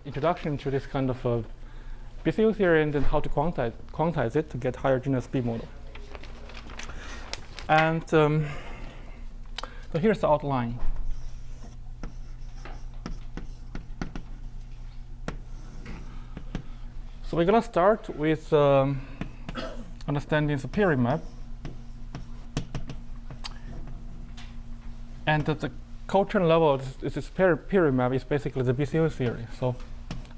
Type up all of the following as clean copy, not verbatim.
introduction to this kind of BCOV theory and then how to quantize it to get higher genus B model. And so here's the outline. So we're going to start with understanding the period map. And at the cultural level, this period map is basically the BCOV theory. So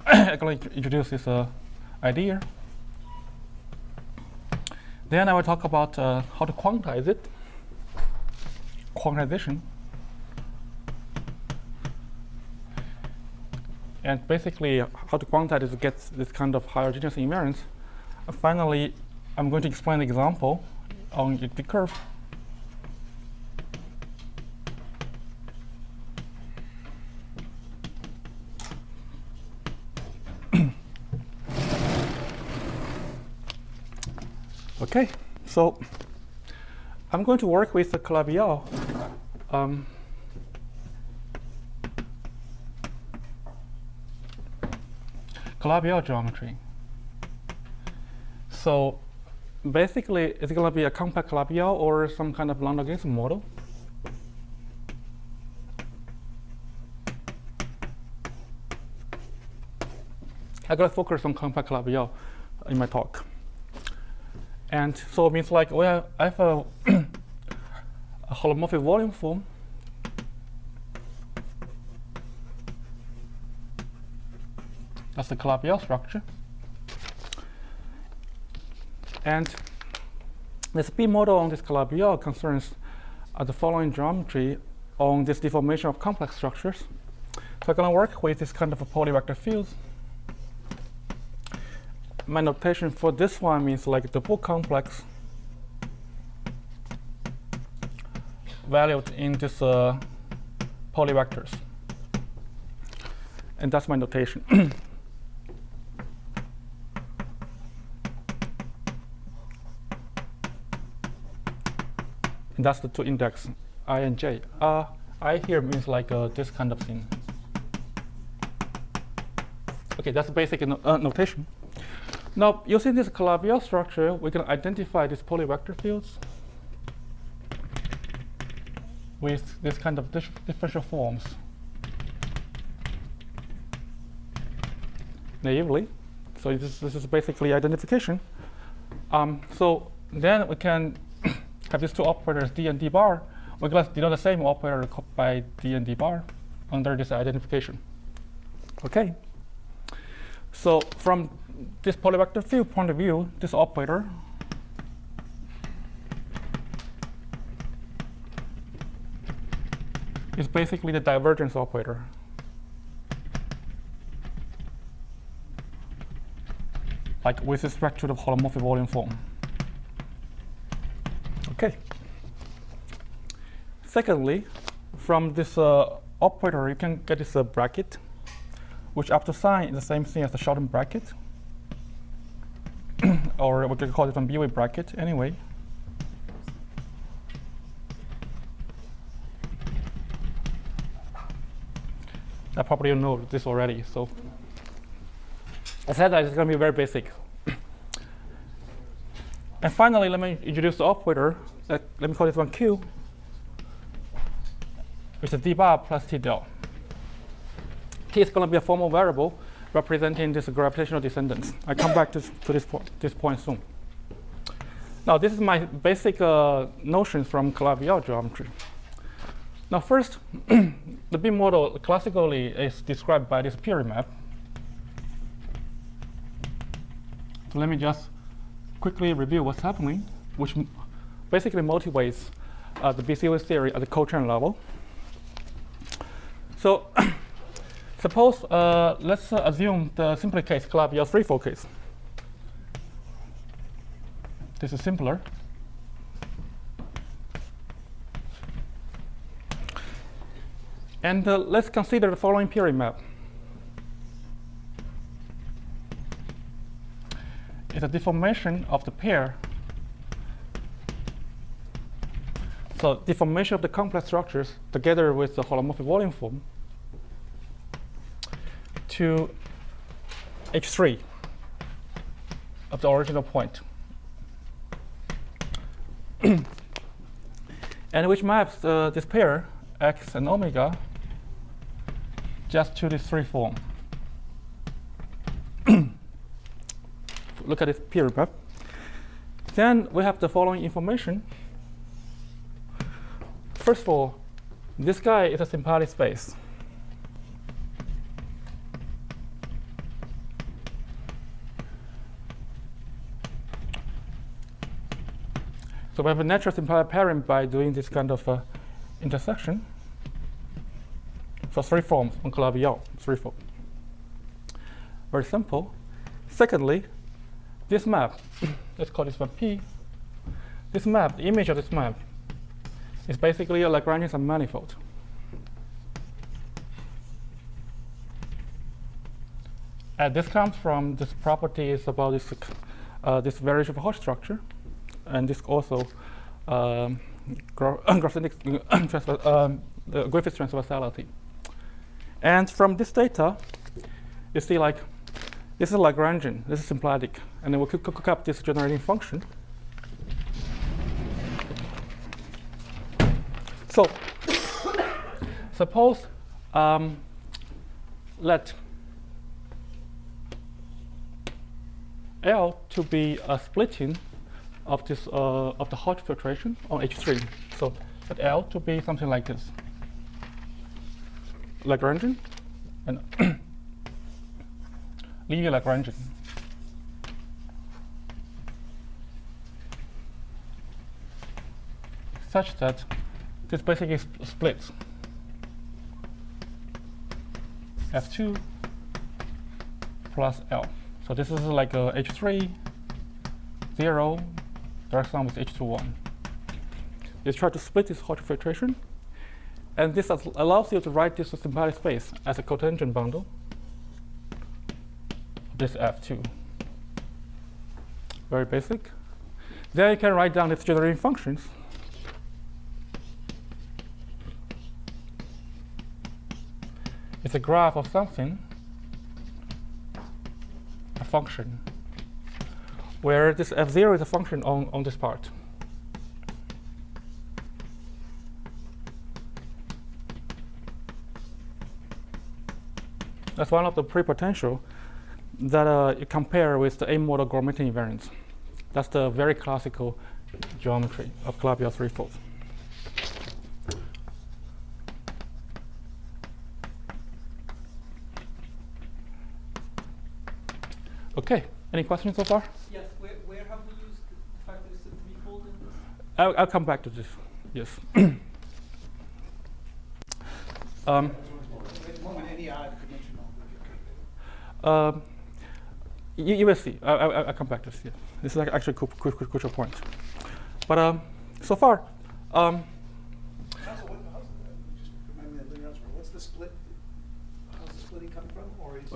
I'm going to introduce this idea. Then I will talk about how to quantize it, quantization. And basically how to quantize it to get this kind of higher genus invariance. And finally, I'm going to explain the example on the curve. Okay, so I'm going to work with the Calabi-Yau. Calabi-Yau geometry. So basically, it's going to be a compact Calabi-Yau or some kind of lambda logarithm model. I'm going to focus on compact Calabi-Yau in my talk. And so it means like I have a holomorphic volume form. That's the Calabi-Yau structure. And this B model on this Calabi-Yau concerns the following geometry on this deformation of complex structures. So I'm going to work with this kind of a polyvector field. My notation for this one means like the full complex valued in this polyvectors. And that's my notation. And that's the two index, I and j. I here means like this kind of thing. Okay, that's basic notation. Now, using this Calabi-Yau structure, we can identify these polyvector fields with this kind of differential forms naively. So this is basically identification. So then we can have these two operators, d and d bar. We're going to denote the same operator by d and d bar under this identification. Okay. So from this polyvector field point of view, this operator is basically the divergence operator. Like with respect to the holomorphic volume form. Okay. Secondly, from this operator, you can get this bracket, which after sign is the same thing as the shortened bracket. Or what you call it on B-way bracket anyway. I probably know this already. So I said that it's going to be very basic. And finally, let me introduce the operator. Let me call this one Q. It's a d bar plus t del. T is going to be a formal variable representing this gravitational descendants. I come back to this point soon. Now, this is my basic notions from Calabi-Yau geometry. Now, first, the B model classically is described by this period map. So let me just quickly review what's happening, which basically motivates the BCOV theory at the cochrane level. So suppose let's assume the simpler case, Calabi-Yau threefold case. This is simpler. And let's consider the following period map. It's a deformation of the pair. So deformation of the complex structures together with the holomorphic volume form to H3 of the original point. And which maps this pair, x and omega, just to this 3 form. Look at this period map. Then we have the following information. First of all, this guy is a symplectic space. So we have a natural symplectic pairing by doing this kind of intersection for 3 forms on Calabi-Yau, 3 form. Very simple. Secondly, this map, let's call this one P. This map, the image of this map, is basically a Lagrangian submanifold. And this comes from this property is about this this variation of Hodge structure, and this also the Griffiths transversality. And from this data, you see like this is Lagrangian, this is symplectic, and then we'll cook up this generating function. So suppose let L to be a splitting of this of the Hodge filtration on H3. So let L to be something like this, Lagrangian and linear Lagrangian. Such that this basically splits F2 plus L. So this is like a H3, 0, direct sum with H2, 1. Let's try to split this Hodge filtration. And this allows you to write this symplectic space as a cotangent bundle of this F2. Very basic. Then you can write down its generating functions. It's a graph of something, a function, where this F0 is a function on this part. That's one of the pre-potential that you compare with the A-model Gromitian invariance. That's the very classical geometry of Calabi-Yau threefold. Okay, any questions so far? Yes, where have we used the fact that it's a threefold in this? I'll come back to this, yes. Any odd dimensional. You will see. I'll come back to this. Yeah. This is actually a crucial point. But so far, How's what's the split? How's the splitting coming from? Or is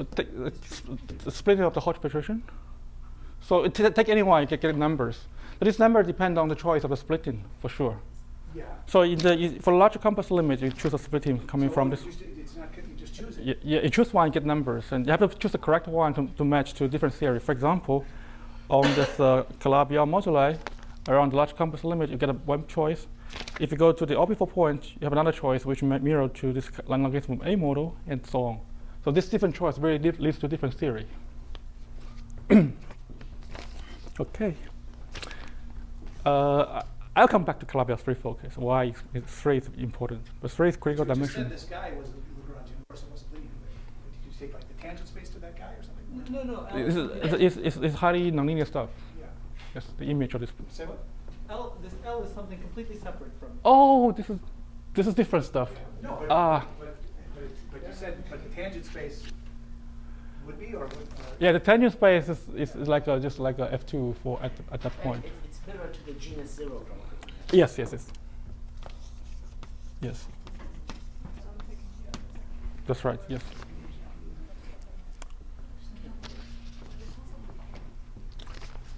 the splitting of the Hodge filtration. So take any one, you can get numbers. But this number depends on the choice of the splitting, for sure. yeah. So for larger compass limit, you choose a splitting coming from this. It's not, you just choose it. Yeah, you choose one, you get numbers, and you have to choose the correct one to match to a different theory. For example, on this Calabi-Yau moduli, around the large compass limit, you get one choice. If you go to the orbifold point, you have another choice which mirror to this line logarithm A model, and so on. So this different choice really leads to different theory. Okay. I'll come back to Calabi-Yau threefold case. Why is 3 is important? But 3 is critical You dimension. said this guy was Lagrangian, of course it wasn't linear. Did you take like the tangent space to that guy or something? No. It's highly nonlinear stuff. Yeah. That's the image of this. Say what? This L is something completely separate from. Oh, this is different stuff. No, but you said the tangent space would be or would. Yeah, the tangent space is like just like a F2 for at that point. It's mirror to the genus 0. Yes. That's right. Yes.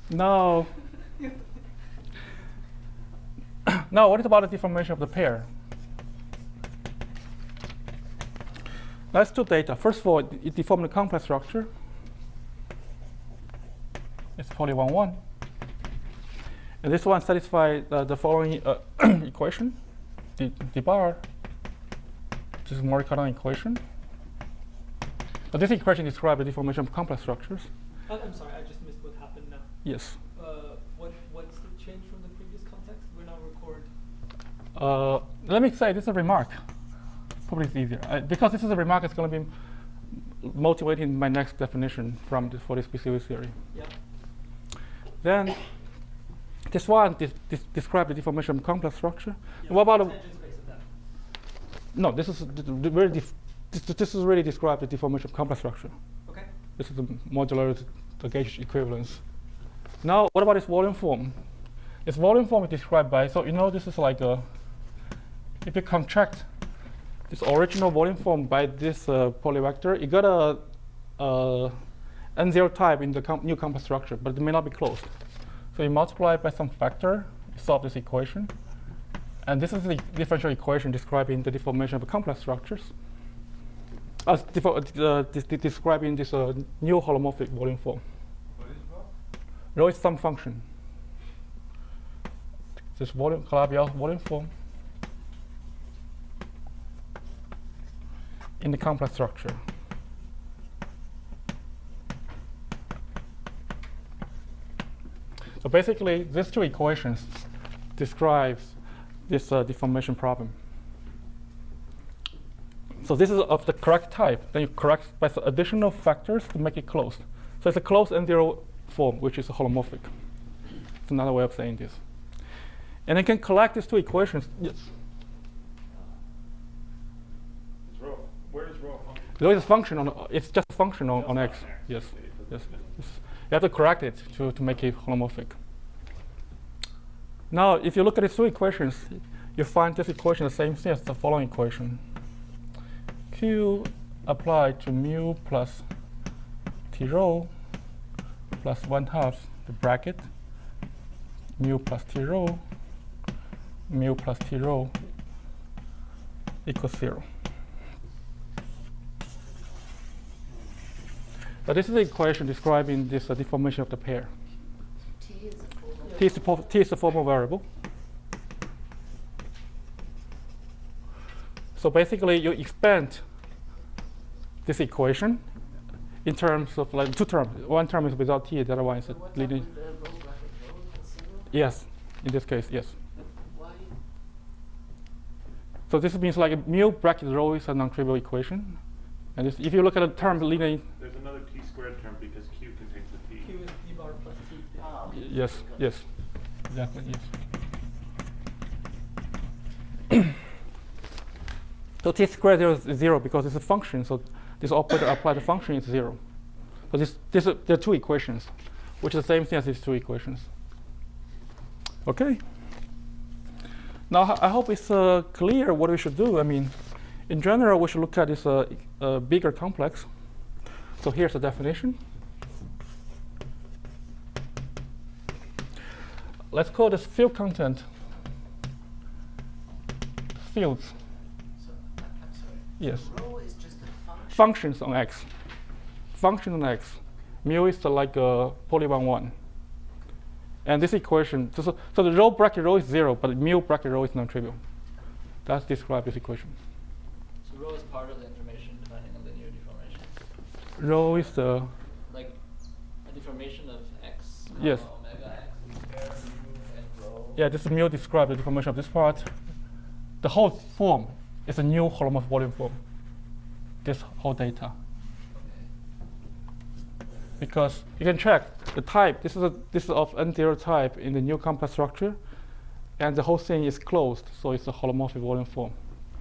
No. Now, what is about the deformation of the pair? Let's do data. First of all, it deformed the complex structure. It's poly 1, 1. And this one satisfies the following equation, the bar. This is Morikawa equation. But this equation describes the deformation of complex structures. I'm sorry, I just missed what happened now. Yes. What's the change from the previous context? We're now record. Let me say this is a remark. Probably it's easier. Because this is a remark, it's going to be motivating my next definition for this BCOV theory. Yeah. Then this one describes the deformation of complex structure. Yeah. What about the tangent space of that? No, this is this is really describe the deformation of complex structure. Okay. This is the modular the gauge equivalence. Now, what about its volume form? Its volume form is described by, so you know this is like a, if you contract this original volume form by this polyvector, you got a N0 type in the new complex structure, but it may not be closed. So you multiply it by some factor, you solve this equation. And this is the differential equation describing the deformation of complex structures. Describing this new holomorphic volume form. What is rho? Rho is some function. This volume, Calabi-Yau volume form in the complex structure. So basically, these two equations describes this deformation problem. So this is of the correct type. Then you correct by additional factors to make it closed. So it's a closed N0 form, which is a holomorphic. It's another way of saying this. And I can collect these two equations. Yes. It's rho. Where is rho? Rho is a function on. It's just a function on X. Yes. Yes. You have to correct it to make it holomorphic. Now, if you look at these two equations, you find this equation the same thing as the following equation. Q applied to mu plus T rho plus 1/2 the bracket mu plus T rho mu plus T rho equals 0. So this is the equation describing this deformation of the pair. T is the formal variable. So basically, you expand this equation in terms of like two terms. One term is without T, the other one is a linear. Yes, in this case, yes. Why? So this means like mu bracket rho is a non-trivial equation. And this, if you look at the term linear. There's another T squared term because Q contains the T. Q is D bar plus T. Yes, yes, exactly, yes. So T squared is 0 because it's a function. So this operator applied the function is 0. So there are two equations, which is the same thing as these two equations. Okay. Now I hope it's clear what we should do. I mean, in general, we should look at this bigger complex. So here's the definition. Let's call this field content fields. So, I'm sorry. Yes. Rho is just a function. Functions on X. Function on X. Mu is like a poly 1, 1. And this equation, so the rho bracket rho is 0, but mu bracket rho is non-trivial. That's described this equation. So rho is part of the information defining a linear deformation. Rho is the Like a deformation of x, Yes. omega x, where mu and rho. yeah. This mu describes the deformation of this part. The whole form is a new holomorphic volume form. This whole data. Okay. Because you can check the type. This is of N0 type in the new complex structure, and the whole thing is closed, so it's a holomorphic volume form,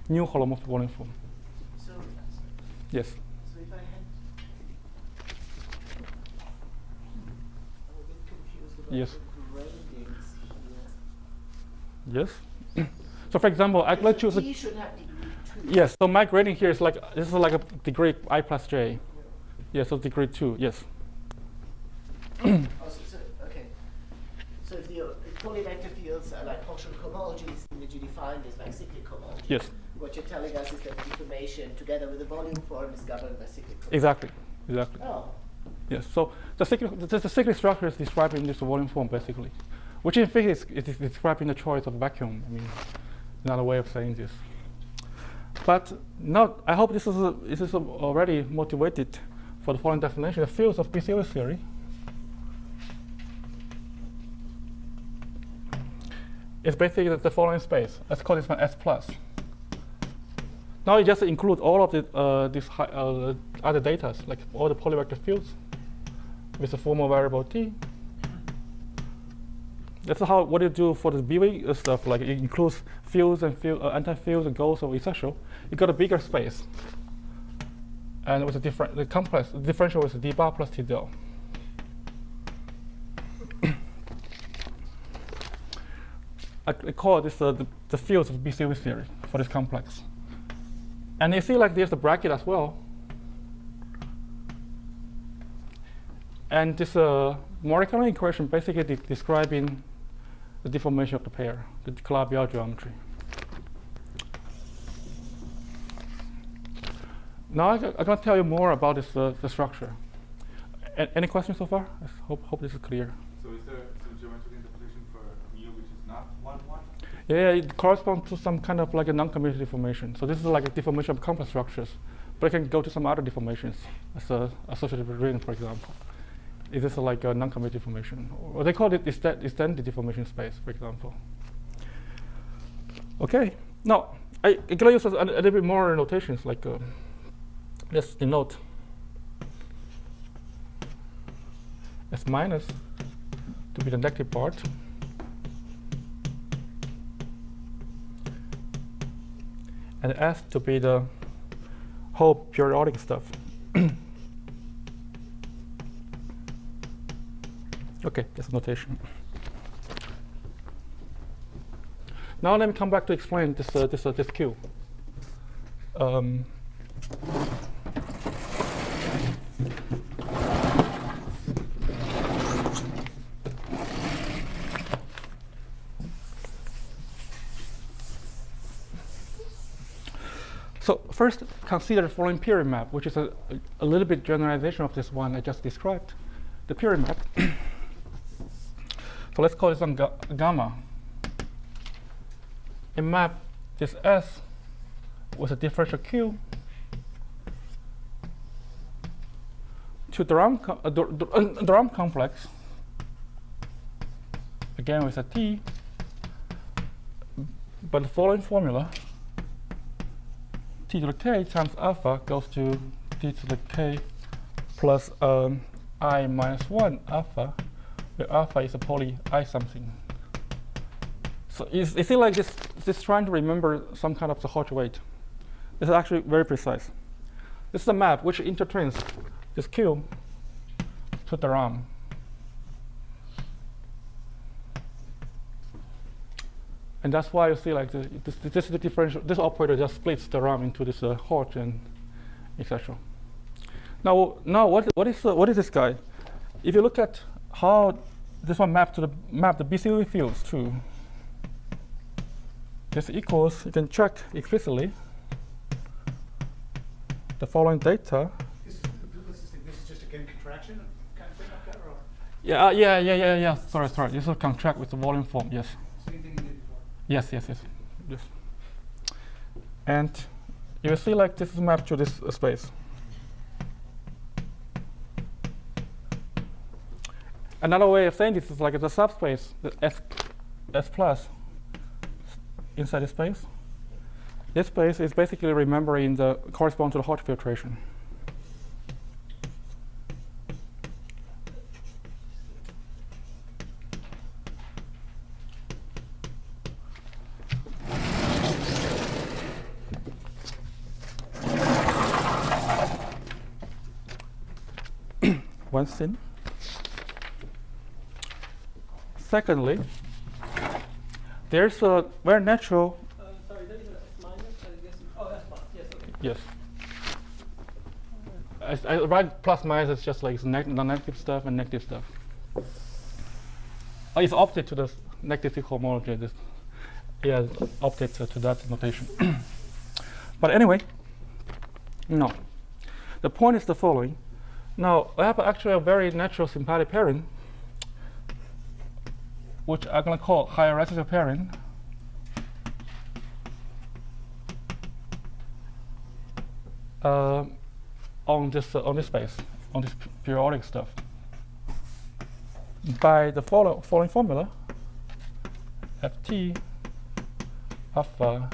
new holomorphic volume form. So, Yes. so if I had, I'm a bit confused about Yes. the gradings here. Yes. So for example, I'd like to choose. T should have degree 2. Yes. So my grading here is like this is like a degree I plus j. Yes. So degree 2. Yes. Okay. So if the polyvector fields are like functional cohomologies, the image you defined is like cyclic cohomology. Yes. what you're telling us is that deformation together with the volume form is governed by cyclic. Exactly. Exactly. Oh. Yes. So the cyclic structure is described in this volume form basically, which in physics it is described in the choice of vacuum. I mean, another way of saying this. But now I hope this is already motivated for the following definition: the fields of BCOV theory is basically the following space. Let's call this one S plus. Now it just includes all of these other data, like all the polyvector fields with the formal variable t. That's what you do for the BV stuff. Like it includes fields and anti-fields and goals, or etc. You got a bigger space, and with the complex differential is d bar plus t del. I call this the fields of BCOV theory for this complex. And you see, like there's the bracket as well. And this molecular equation basically describing the deformation of the pair, the Calabi-Yau geometry. Now I'm going to tell you more about this the structure. Any questions so far? I hope this is clear. So is there some geometric interpolation for mu which is not 1, 1? Yeah, it corresponds to some kind of like a non-commutative deformation. So this is like a deformation of complex structures, but it can go to some other deformations, as associated with Rham, for example. Is this like a non-commutative deformation? Or they call it extended deformation space, for example. Okay, now I'm going to use a little bit more notations, like let's denote S minus to be the negative part. And S to be the whole periodic stuff. Okay, that's a notation. Now let me come back to explain this Q. So first, consider the following period map, which is a little bit generalization of this one I just described. The period map. So let's call this one gamma. It map this S with a differential Q to the Rham complex, again with a T, but the following formula, T to the K times alpha goes to T to the K plus I minus 1 alpha, where alpha is a poly I something. So you see like this trying to remember some kind of the Hodge weight. This is actually very precise. This is a map which intertrains this Q to the Rham. And that's why you see like this is the differential. This operator just splits the Rham into this Hodge and etc. Now what is this guy? If you look at how this one map the BCOV fields too, this equals, you can check explicitly the following data. This is just again contraction kind of thing like that, or Yeah. Sorry. This will contract with the volume form. Yes. same thing you did before? Yes. And you will see like this is mapped to this space. Another way of saying this is like the subspace, the S plus inside this space. This space is basically remembering the correspond to the Hodge filtration. One thing. Secondly, there's a very natural. Sorry, that is an S minus, I guess. Oh, S plus, yes, okay. Yes. I write plus minus is just like non-negative stuff and negative stuff. It's opposite to the negative homology. Yeah, opposite to that notation. But anyway, no. The point is the following. Now, I have actually a very natural sympathetic pairing, which I'm going to call higher residual pairing. On this space, on this periodic stuff. By the following formula, Ft alpha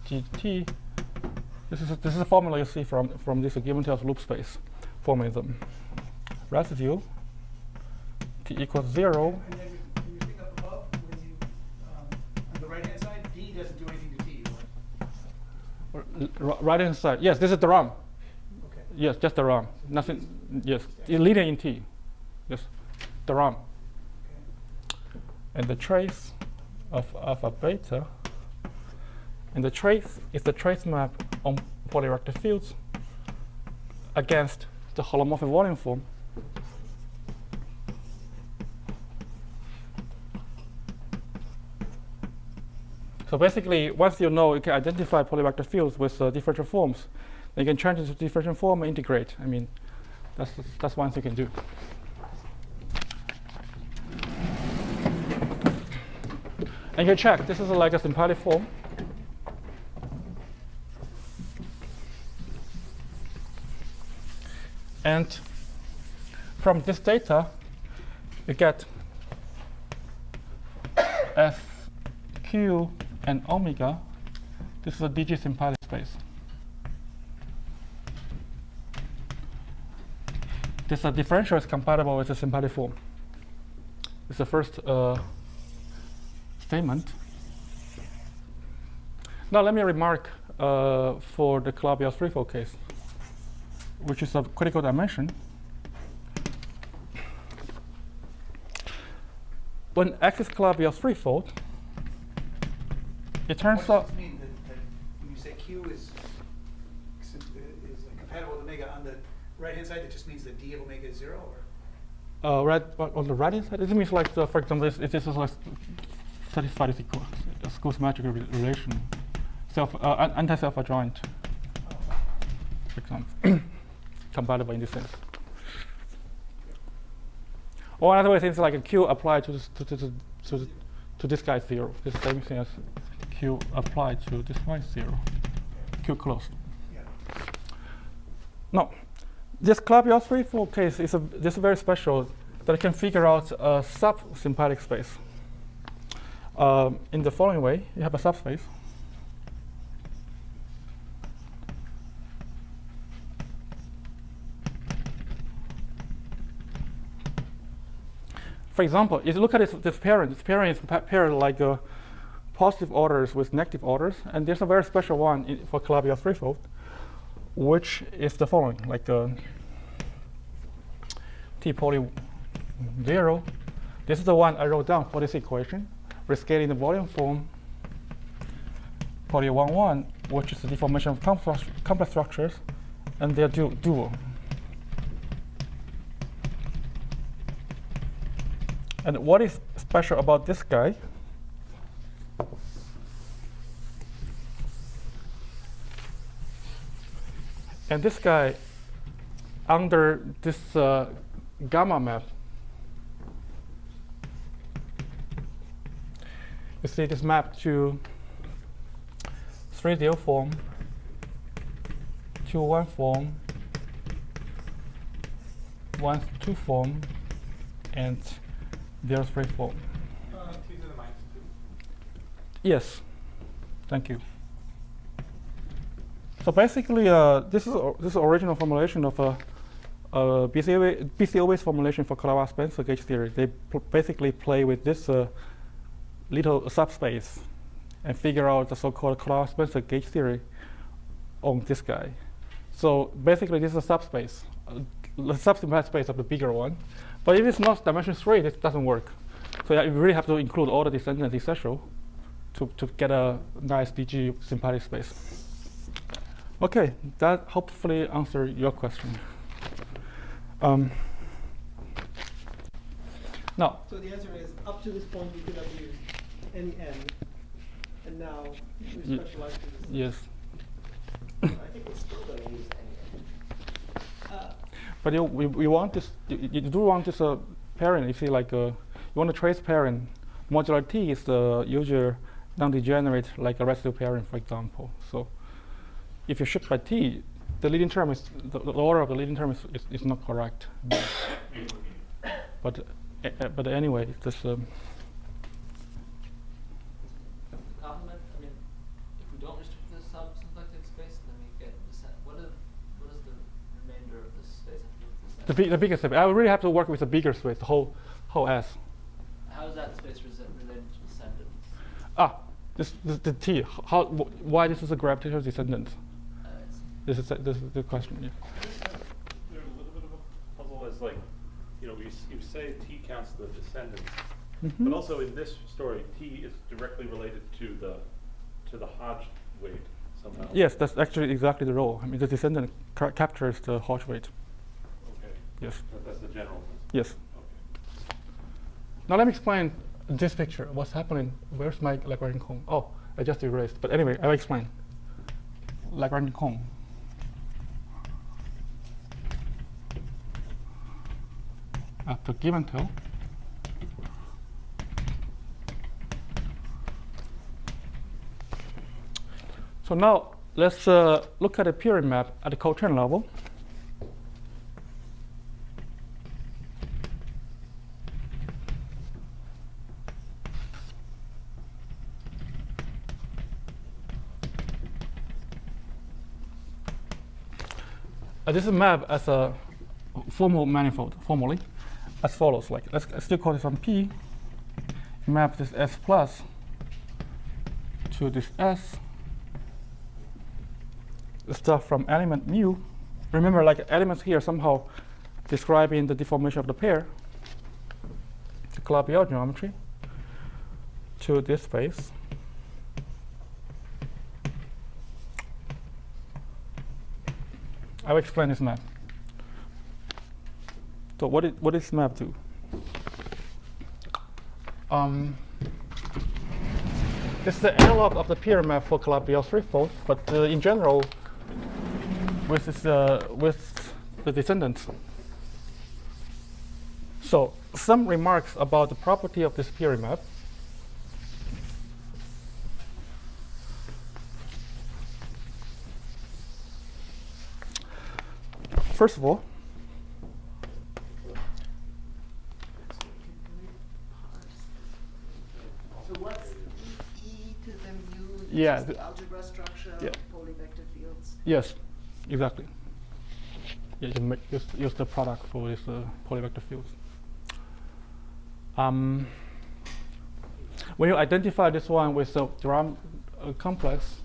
gt. This is a formula you see from this given tails loop space formalism. Residue t equals 0. And then when you pick up above, when you on the right hand side, D doesn't do anything to T, right? Right hand side. Yes, this is the Rham. Okay. Yes, just the Rham. Nothing. Yes, linear in T. Yes, the Rham. Okay. And the trace of alpha beta. And the trace is the trace map on polyreactive fields against the holomorphic volume form. So basically, once you know you can identify polyvector fields with differential forms, then you can change it to differential form and integrate. I mean, that's one thing you can do. And you can check, this is like a sympathetic form. And from this data, you get S, Q, and omega. This is a DG sympathetic space. This differential is compatible with the sympathetic form. It's the first statement. Now let me remark for the Calabi-Yau threefold case, which is of critical dimension. When X is Calabi-Yau threefold, it turns out. What does this mean that when you say Q is compatible with omega on the right hand side, that just means that D of omega is 0, or? Right on the right hand side, it means like, for example, this is like satisfied is equal a square symmetrical relation, anti-self adjoint, for example, compatible in this sense. Or another way, it's like a Q applied to this guy 0. This is the same thing as Q applied to this one 0. Q closed. Yeah. Now, this Calabi-Yau threefold case is very special that I can figure out a sub-sympathetic space. In the following way, you have a subspace. For example, if you look at this pairing is paired like positive orders with negative orders, and there's a very special one for Calabi-Yau threefold, which is the following, like T poly 0. This is the one I wrote down for this equation, rescaling the volume form poly 1, 1, which is the deformation of complex structures, and they're dual. And what is special about this guy? And this guy, under this gamma map, you see this map to 3-0 form, 2-1 form, 1-2 form, and 0-3 form. T to the -2. Yes, thank you. So basically, this is original formulation of a BCOV's formulation for Calabi-Spencer gauge theory. They basically play with this little subspace and figure out the so-called Calabi-Spencer gauge theory on this guy. So basically, this is a subspace, the subsympathetic space of the bigger one. But if it's not dimension 3, this doesn't work. So yeah, you really have to include all the descendants, etc., to get a nice DG sympathetic space. Okay, that hopefully answered your question. Now, So the answer is, up to this point, you could have used any n, and now we specialize to this. yes. think it's still going to use any. But we want this. You do want this parent. You see, like you want to trace parent. Modular T is the usual non-degenerate, like a residue parent, for example. So if you shift by T, the leading term is the order of the leading term is not correct. but anyway, this. Complement. I mean, if we don't restrict the subsymplectic space, then we get descent. What is the remainder of this space after descent? The biggest space. I would really have to work with the bigger space, the whole S. How is that space related to descendants? The T. Why this is a gravitational descendant? This is the question. Yeah. There's a little bit of a puzzle as like, you say T counts the descendants, but also in this story, T is directly related to the Hodge weight somehow. Yes, that's actually exactly the role. I mean, the descendant captures the Hodge weight. Okay. Yes. That's the general. Yes. Okay. Now let me explain this picture. What's happening? Where's my Lagrangian comb? Oh, I just erased. But anyway, I'll explain. Lagrangian comb. After give and tell. So now let's look at a period map at the cochain level. This is mapped as a formal manifold, formally, as follows. Like, let's still call this on P. Map this S plus to this S. Stuff from element mu. Remember, like elements here somehow describing the deformation of the pair. The Calabi-Yau geometry to this space. I'll explain this map. So what is map to? This is the analog of the period map for Calabi-Yau threefold, but in general, with the descendants. So some remarks about the property of this period map. First of all, So what's E to the mu? Yeah, Is the algebra structure yeah. of polyvector fields? yes, exactly. Yeah, you use the product for these polyvector fields. When you identify this one with the Rham complex,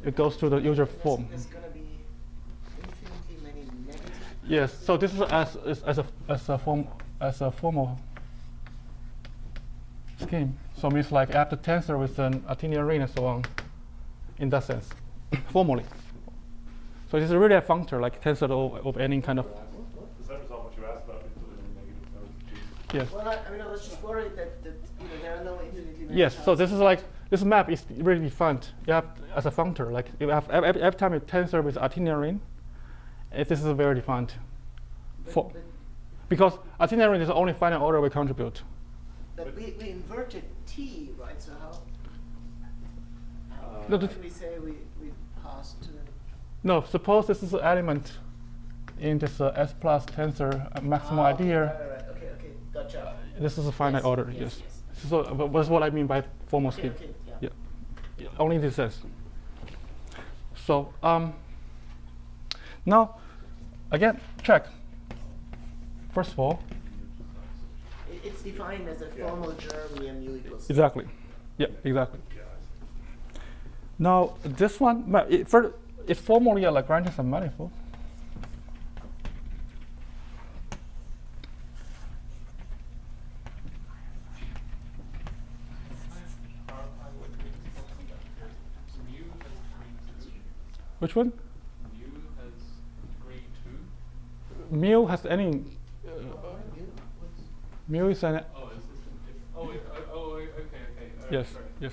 it goes to the usual form. There's going to be infinitely many negative. Yes, so this is as a formal scheme. So it means like after tensor with an Artinian ring and so on, in that sense, formally. So this is really a functor, like tensor of any kind of. Does that resolve what you asked about including negative nodes? Yes. Well, I was just worried that there are no infinitely many. Yes. So times. this is like this map is really defined. You have as a functor, like you have every time you tensor with Artinian ring, this is very defined. But Because Artinian ring is the only finite order we contribute. we inverted T, right? So how No, can we say we passed to? No, suppose this is an element in this S plus tensor maximum idea. Right. Okay, gotcha. This is a finite order, yes. So that's what I mean by formal scheme. Yeah. Yeah, only in this sense. So now, again, check. First of all, It's defined as a formal germ near mu equals. exactly. Yeah, exactly. Now this one, it's formally a Lagrangian manifold. Which one? Mu has degree 2. Mu has any. Mu is an. Oh, is this a different? Oh, okay. Yes, Sorry. yes.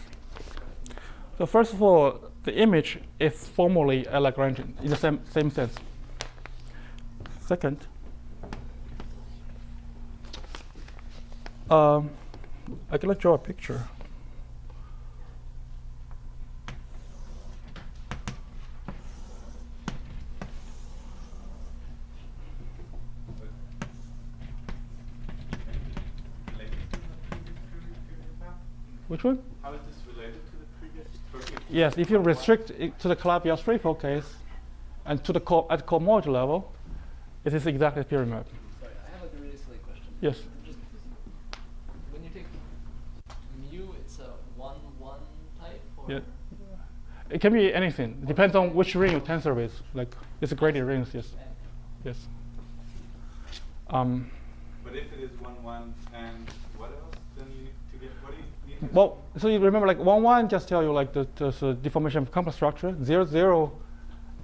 So first of all, the image is formally a Lagrangian in the same sense. Second, I can draw a picture. Which one? How is this related to the previous? Yes, if you restrict it to the Calabi-Yau threefold case and to the at cohomology level, it is exactly a period map. Sorry, I have like a really silly question. Yes. Just when you take mu, it's a 1-1 type, or Yeah. It can be anything. It depends on which ring you tensor with. Like it's a gradient rings. Yes. Yes. But if it is 1-1 and what else? Then you need to get, what do you need to Well, so you remember like 1-1 just tell you like there's a deformation of complex structure. 0-0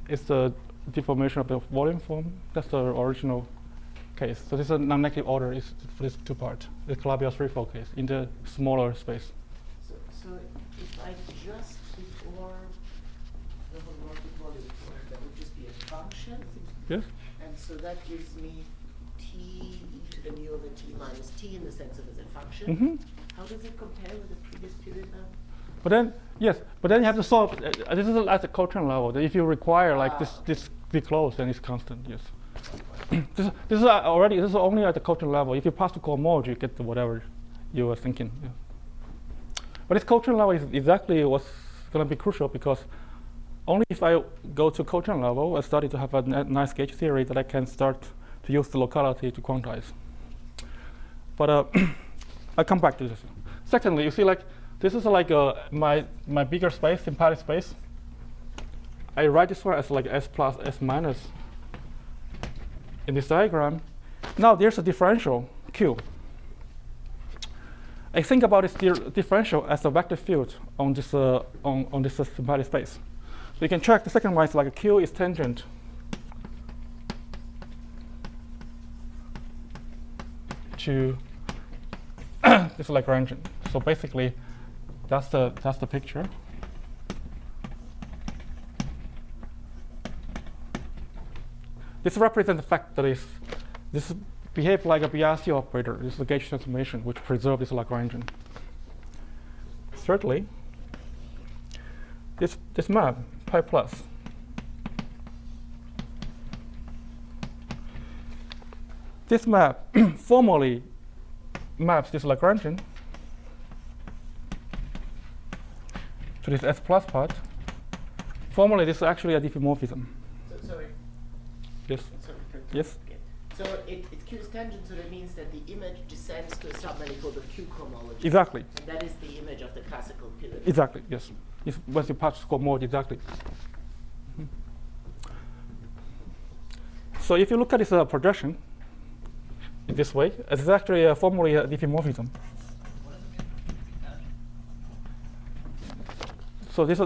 is the deformation of the volume form. That's the original case. So this is a non-negative order is for this two part. The Calabi-Yau threefold case in the smaller space. So if I just before the homomorphic volume form, that would just be a function, Yes. and so that gives me t e to the mu over t minus t in the sense of as a function. Mm-hmm. How does it compare with the previous period map? But then, yes, but then you have to solve. This is at the Cochrane level. That if you require like this be closed, then it's constant. Yes. this is already. This is only at the Cochrane level. If you pass to cohomology, you get the whatever you were thinking. Yeah. But this Cochrane level is exactly what's going to be crucial, because only if I go to Cochrane level, I started to have a nice gauge theory that I can start to use the locality to quantize. But I'll come back to this. Secondly, you see like this is like my bigger space, sympathetic space. I write this one as like S plus S minus in this diagram. Now there's a differential Q. I think about this differential as a vector field on this on this sympathetic space. So you can check the second one is like a Q is tangent to this Lagrangian. So basically, that's the picture. This represents the fact that this behaves like a BRC operator. This is a gauge transformation which preserves this Lagrangian. Thirdly, this map pi plus. This map formally maps this Lagrangian to this S plus part. Formally, this is actually a diffeomorphism. So, sorry. Yes. Sorry for Yes. okay. So it's Q's tangent, so that means that the image descends to a submanifold of Q cohomology. Exactly. And that is the image of the classical pillar. Exactly. Yes. If once you pass score mode, exactly. Mhm. So if you look at this projection in this way, it's actually formally a diffeomorphism. what does it mean for tangent? So this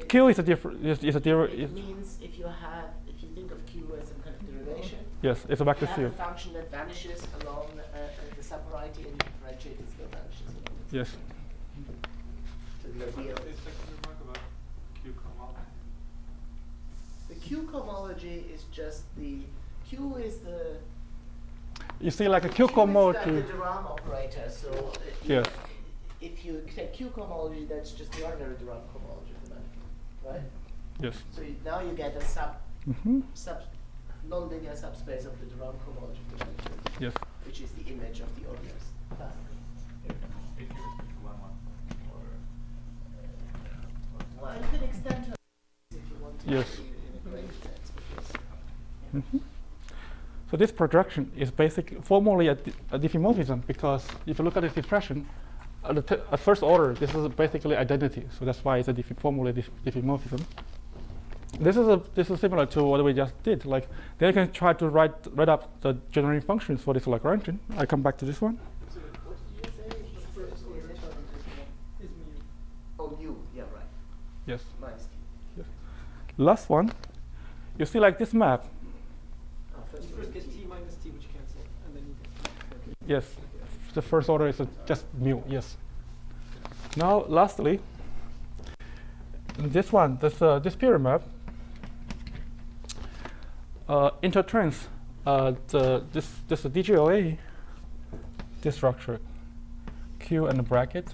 Q is a different. Is a It means if you think of Q as some kind of derivation, yes, it's a vector you have field. a function that vanishes along the subvariety and you differentiate it, still vanishes along it. Yes. So the What idea is the second remark about Q cohomology? the Q cohomology is just the Q is the You see, like a Q Q is cohomology. the Rham operator. So Yes. if you take Q cohomology, that's just the ordinary Rham cohomology of the manifold, right? Yes. So now you get a Mm-hmm. non-linear subspace of the Rham cohomology of the manifold, Yes. which is the image of the ordinary class. If you restrict to 1-1 or Well, you can extend to if you want to Yes. in a great sense, because Mm-hmm. So this projection is basically formally a diffeomorphism, because if you look at this expression, at first order, this is basically identity. So that's why it's a formally diffeomorphism. This is similar to what we just did. Like then you can try to write up the generating functions for this Lagrangian. I come back to this one. So what did you say? The first order is mu. Oh, mu. Yeah, right. Yes. Minus t. Last one, you see like this map. First You order first get t minus t, which cancel, and then you get. Yes. The first order is just mu. Yes. Now, lastly, this one, this period map intertrains this DGOA, this structure, Q and the bracket.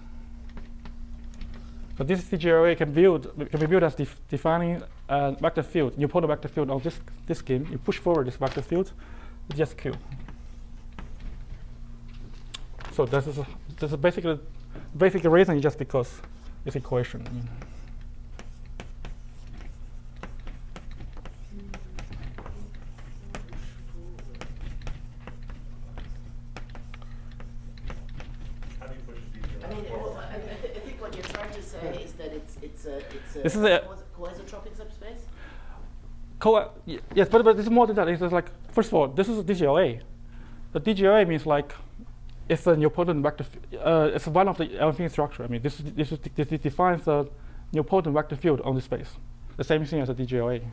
So this DGOA can be built as defining a vector field. You put a vector field on this scheme. You push forward this vector field, it's just Q. So this is basically basic reason is just because it's equation. How do you push it easier? I mean, I think what you're trying to say is that it's a This is a- coisotropic subspace. Yes, but this is more than that. It's just like, first of all, this is a DGOA. The DGOA means like it's a nilpotent vector. It's one of the L-infinity structure. I mean, this defines a nilpotent vector field on the space. The same thing as a DGOA,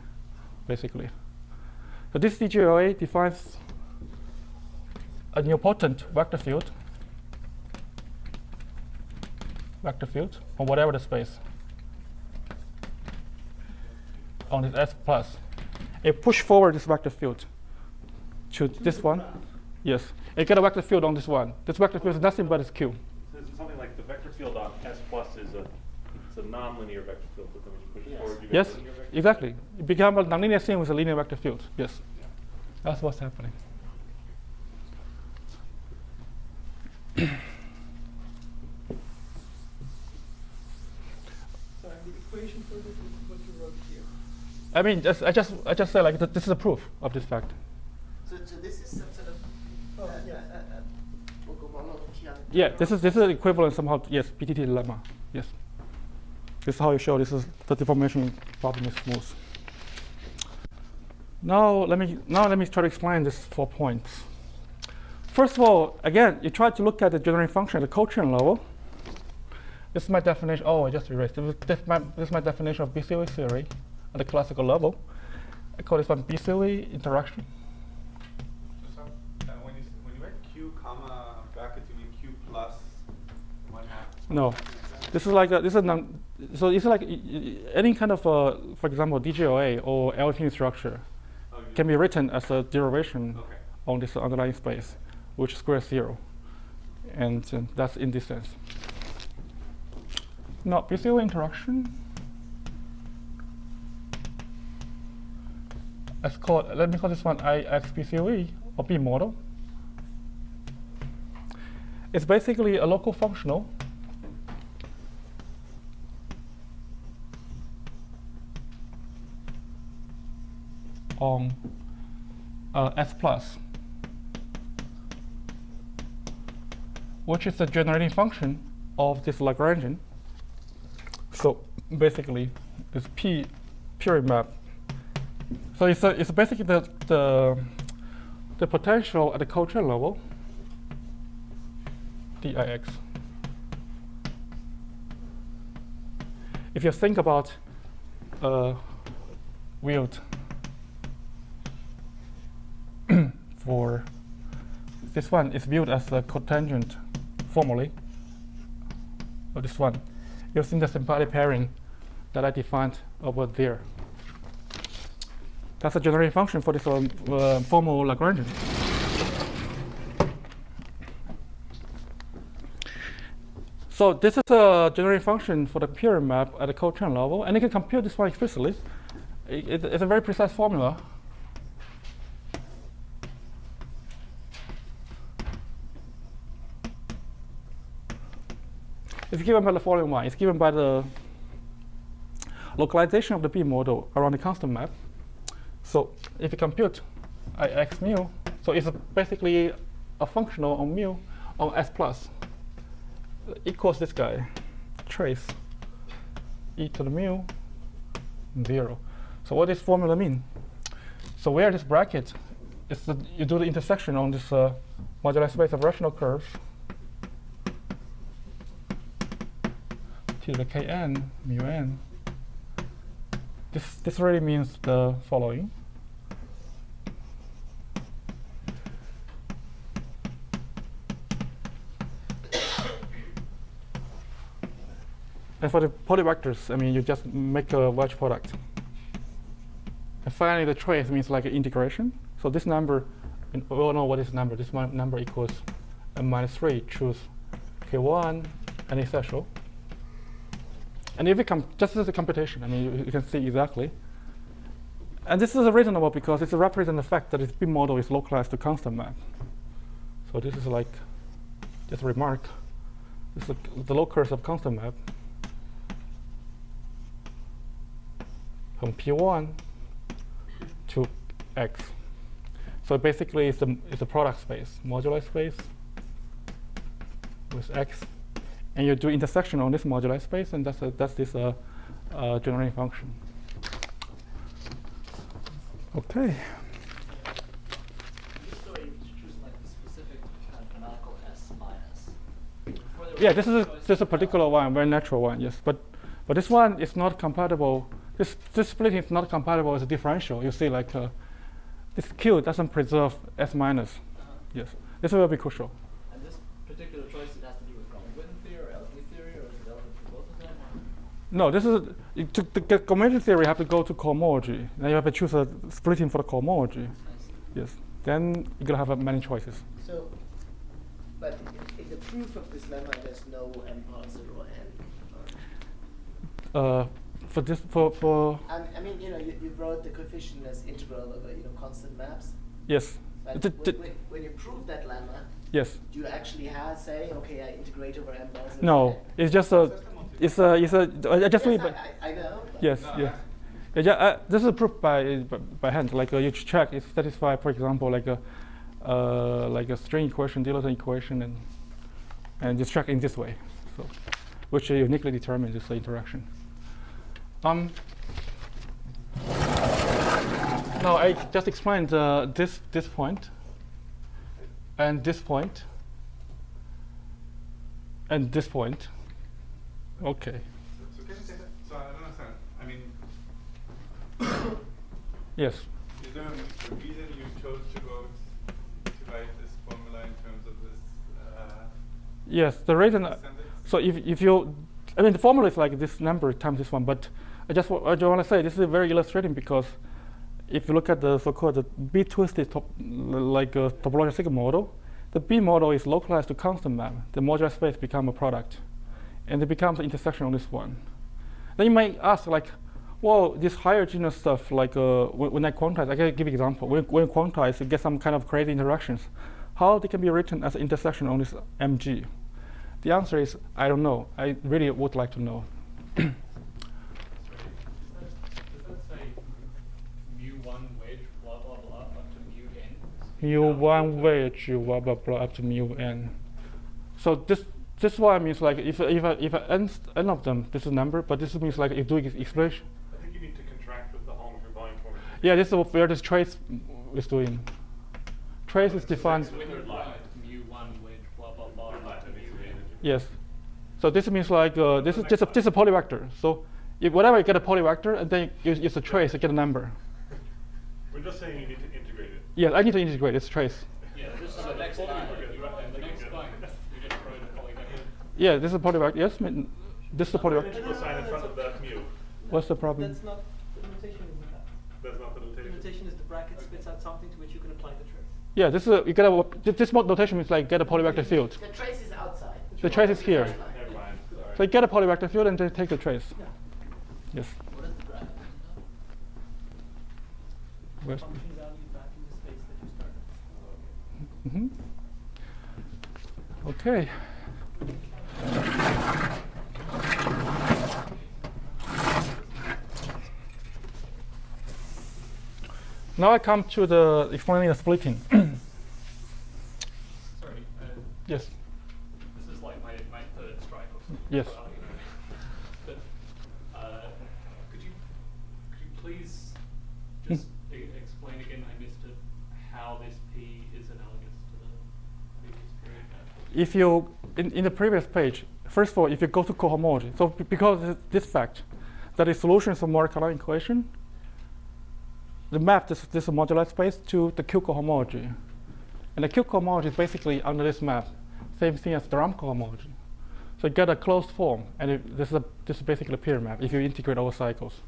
basically. So this DGOA defines a nilpotent vector field on whatever the space on this S plus. It push forward this vector field to this one. Yes, you get a vector field on this one. This vector field is nothing but it's Q. So it's something like the vector field on S plus is a nonlinear vector field, but then when you push it Yes. forward, you get Yes, a linear vector field? exactly. It becomes a nonlinear thing with a linear vector field. Yes, that's what's happening. So the equation for this is what you wrote here. I mean, I just said like this is a proof of this fact. So this is some sort of Yeah, this is equivalent somehow. Yes, PTT lemma. Yes, this is how you show this is the deformation problem is smooth. Now let me try to explain this 4 points. First of all, again, you try to look at the generating function at the cochrane level. This is my definition. Oh, I just erased. This is my definition of BCOV theory at the classical level. I call this one BCOV interaction. So, when you write Q comma bracket, you mean Q plus 1/2? No, this is like so it's like any kind of for example DGOA or L-infinity structure Oh, you- can be written as a derivation Okay. on this underlying space, which squares 0, and that's in this sense. Now BCOV interaction. Let me call this one IXBCOE or B model. It's basically a local functional on S plus, which is the generating function of this Lagrangian. So basically, this P period map. So it's basically the potential at the cochrane level, dIx. If you think about wield for this one is viewed as a cotangent formally of this one, using the symplectic pairing that I defined over there. That's a generating function for this formal Lagrangian. So this is a generating function for the period map at the cochrane level, and you can compute this one explicitly. It's a very precise formula. It's given by the following one. It's given by the localization of the B model around the constant map. So if you compute Ix mu, so it's basically a functional on mu on S plus equals this guy, trace e to the mu 0. So what does formula mean? So where this bracket is, you do the intersection on this moduli space of rational curves to the kn mu n. This really means the following. And for the polyvectors, I mean, you just make a wedge product. And finally, the trace means like integration. So this number, we all know what is number. This number equals n-3. Choose k1 and essential. And if you just as a computation, I mean, you can see exactly. And this is reasonable because it represents the fact that this B model is localized to constant map. So this is like just a remark. This is the locus of constant map from P1 to X. So basically, it's a product space, moduli space with X, and you do intersection on this moduli space, and that's this generating function. Okay. This story you choose like the specific kind of canonical S minus. Before there Yeah, was this is just a particular one, very natural one, yes. But this one is not compatible. This splitting is not compatible with the differential. You see, like this Q doesn't preserve S minus. Yes, this will be crucial. And this particular choice, it has to do with common theory or LP theory, or is it relevant for both of them? Or? No, this is to get combination theory. You have to go to cohomology. Then you have to choose a splitting for the cohomology. Yes. Then you're gonna have many choices. So, but in the proof of this lemma, there's no n positive or n. For this, for I mean, you know, you wrote the coefficient as integral over, you know, constant maps. yes, But when you prove that lemma, yes. do you actually say, okay, I integrate over n positive? No, it's just a, it's a. I just read. Yes, I know. But Yes, yes. Yeah, this is proof by hand. Like you check it satisfies, for example, like a string equation, Dillon equation, and just check in this way. So, which uniquely determines this interaction. Now I just explained this point, and this point, and this point. Okay. So can you say that? So I don't understand. I mean, Yes. is there a reason you chose to write this formula in terms of this? Yes. The reason. Descendants? So if you, I mean, the formula is like this number times this one, but I just want to say this is very illustrating because if you look at the so-called B twisted topological sigma model, the B model is localized to constant map. The modular space become a product, and it becomes an intersection on this one. Then you might ask, like, well, this higher genus stuff, like when I quantize, I can give you an example. When you quantize, you get some kind of crazy interactions. How they can be written as an intersection on this MG? The answer is, I don't know. I really would like to know. Does that say mu1 wedge blah blah blah up to mu n? mu1 wedge blah blah blah up to mu n. So this one means like if n of them, this is a number, but this means like if doing expression. I think you need to contract with the Holmesbury volume formula. Yeah, this is where this trace is doing. Trace is defined. Mu1 wedge blah blah blah up to mu n. Yes. So this means like this is just a polyvector. So if whatever you get a polyvector, and then you use a trace to get a number. We're just saying you need to integrate it. Yes, I need to integrate this trace. Yeah, this is the next line. The next line, you just wrote a polyvector. Yeah, this is a polyvector. Yes, this is a polyvector. Integral sign in front of that mu. What's the problem? That's not, the notation isn't that. That's not the The notation. notation is the bracket spits out something to which you can apply the trace. Yeah, this is you get a this notation means like get a polyvector field. the trace is outside. The trace is here. Never mind. Sorry. So you get a polyvector field and then take the trace. Yeah. Yes. What is the bracket? Where's- Function value back in the space that you started. Mhm. Okay. Now I come to the explaining the splitting. Sorry, Yes. this is like my third strike or something. Yes. But could you please just explain again? I missed it. How this P is analogous to the previous period. If you in the previous page, first of all, if you go to cohomology, so because this fact that the solutions of molecular equation, the map this modular space to the Q cohomology, and the Q cohomology is basically under this map, same thing as the Rham cohomology. So you get a closed form, and this is basically a peer map if you integrate over cycles.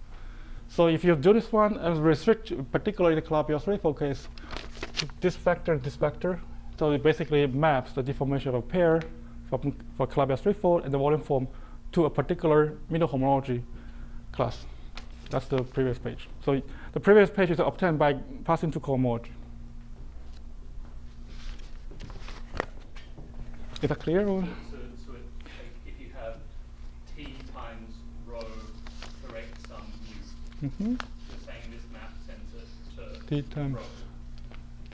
So if you do this one and restrict, particularly the Calabi-Yau threefold case, this vector and this vector, so it basically maps the deformation of a pair for Calabi-Yau threefold and the volume form to a particular middle homology class. That's the previous page. So the previous page is obtained by passing to cohomology. Is that clear? Or? So if you have T times rho correct sum mu, you're saying this map sends it to T times rho.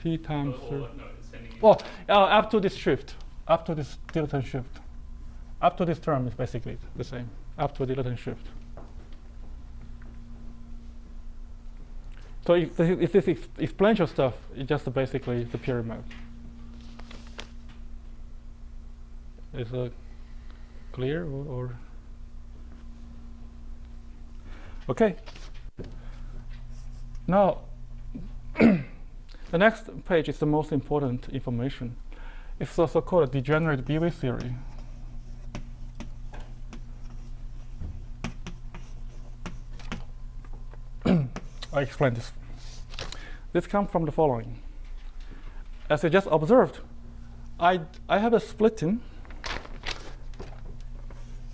T times. Or no, it's sending you. Oh, up to this shift, up to this dilatant shift, up to this term is basically the same. Up to a dilatant shift. So if this exponential stuff, it's just basically the peer map. Is it clear or? Okay. Now, the next page is the most important information. It's also called a degenerate BV theory. I explain this. This comes from the following. As I just observed, I have a splitting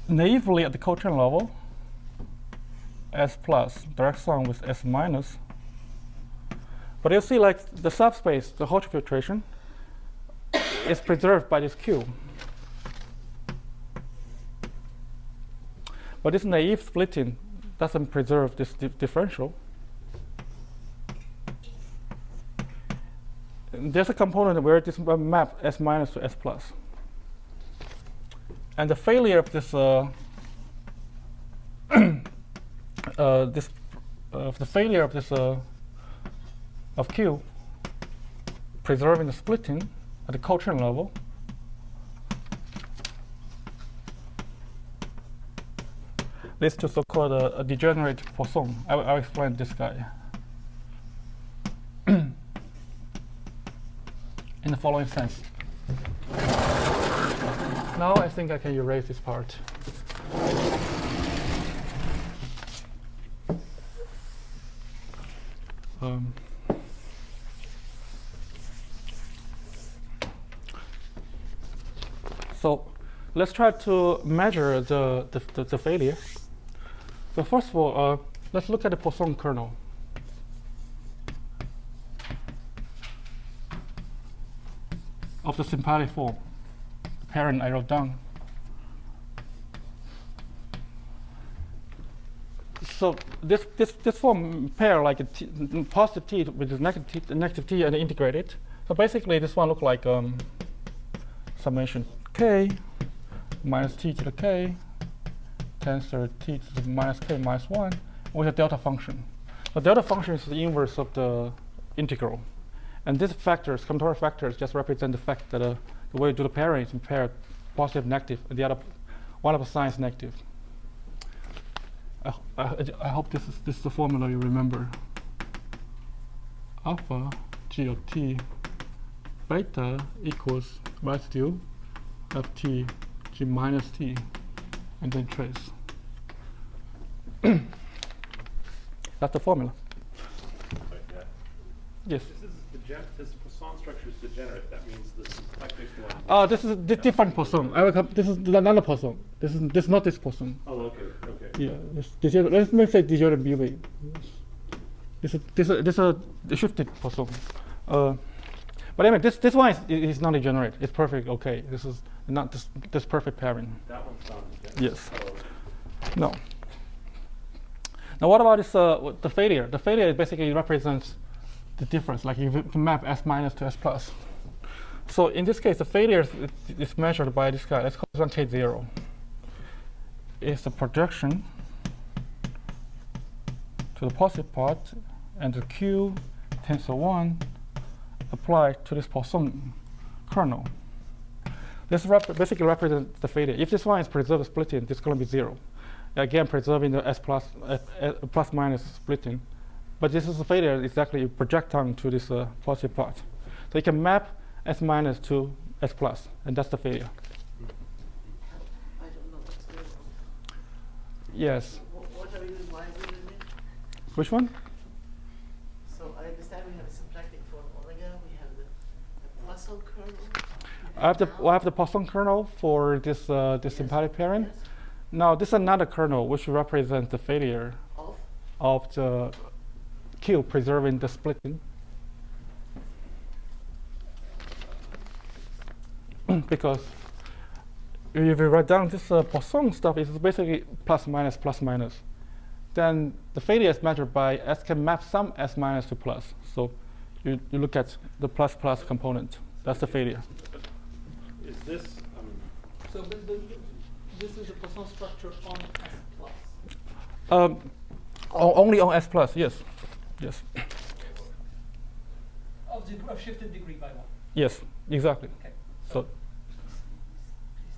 naively at the cochain level, S plus, direct sum with S minus. But you see, like the subspace, the Hodge filtration, is preserved by this Q. But this naive splitting doesn't preserve this differential. There's a component where this map S minus to S plus. And the failure of this, the failure of this of Q, preserving the splitting at the cochain level, leads to so-called a degenerate Poisson. I'll explain this guy in the following sense. Now I think I can erase this part. So let's try to measure the failure. So first of all, let's look at the Poisson kernel. Of the sympathic form, the parent I wrote down. So this form pair like a positive t with the negative t and integrate it. So basically this one looks like summation k minus t to the k tensor t to the minus k minus 1 with a delta function. The delta function is the inverse of the integral. And these factors, combinatorial factors, just represent the fact that the way you do the pairing is pair positive, negative, and the other one of the signs negative. I hope this is the formula you remember. Alpha g of t beta equals residue of t g minus t, and then trace. That's the formula. Yes. This Poisson structure is degenerate. That means the symplectic one. Oh, this is different Poisson. I will come. This is another Poisson. This is not this Poisson. Oh, okay. Yeah. Let me say degenerate BV. This is a shifted Poisson. But anyway, this one is not degenerate. It's perfect. Okay. This is not this perfect pairing. That one's not degenerate. Yes. Oh. No. Now what about this? The failure. The failure basically represents the difference, like you can map S minus to S plus. So in this case, the failure is measured by this guy. Let's call this one K0. It's the projection to the positive part, and the Q tensor 1 applied to this Poisson kernel. This basically represents the failure. If this one is preserved splitting, this is going to be 0. Again, preserving the S plus, plus minus splitting. But this is a failure exactly projectile to this positive part. So you can map S minus to S plus, and that's the failure. I don't Yes. What are you evaluating? Which one? So I understand we have a symplectic form omega, we have the Poisson kernel. I have the Poisson kernel for this this symplectic pairing. Yes. Now this is another kernel which represents the failure of the Q preserving the splitting. Because if you write down this Poisson stuff, it's basically plus minus plus minus. Then the failure is measured by S can map some S minus to plus. So you look at the plus plus component. That's the failure. Is this, So this is a Poisson structure on S plus. Only on S plus, yes. Yes. Of shifted degree by 1. Yes, exactly. Okay. So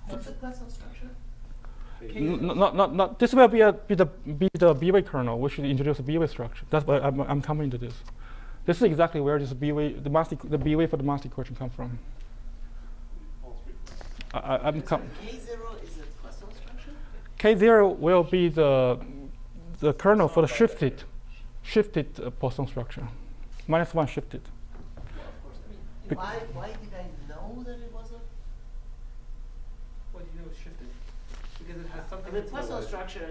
What's the Poisson structure? not this will be the B-way kernel, which will introduce a B-way structure. That's why I'm coming to this. This is exactly where this B-way, the B-way for the master equation come from. all three? I'm So K0 is a Poisson structure? K0 will be the kernel for the shifted Poisson structure. -1 shifted. Bec- Why did I know that it was a? What do you know is shifted? Because it has I something. mean, that's Poisson lower. structure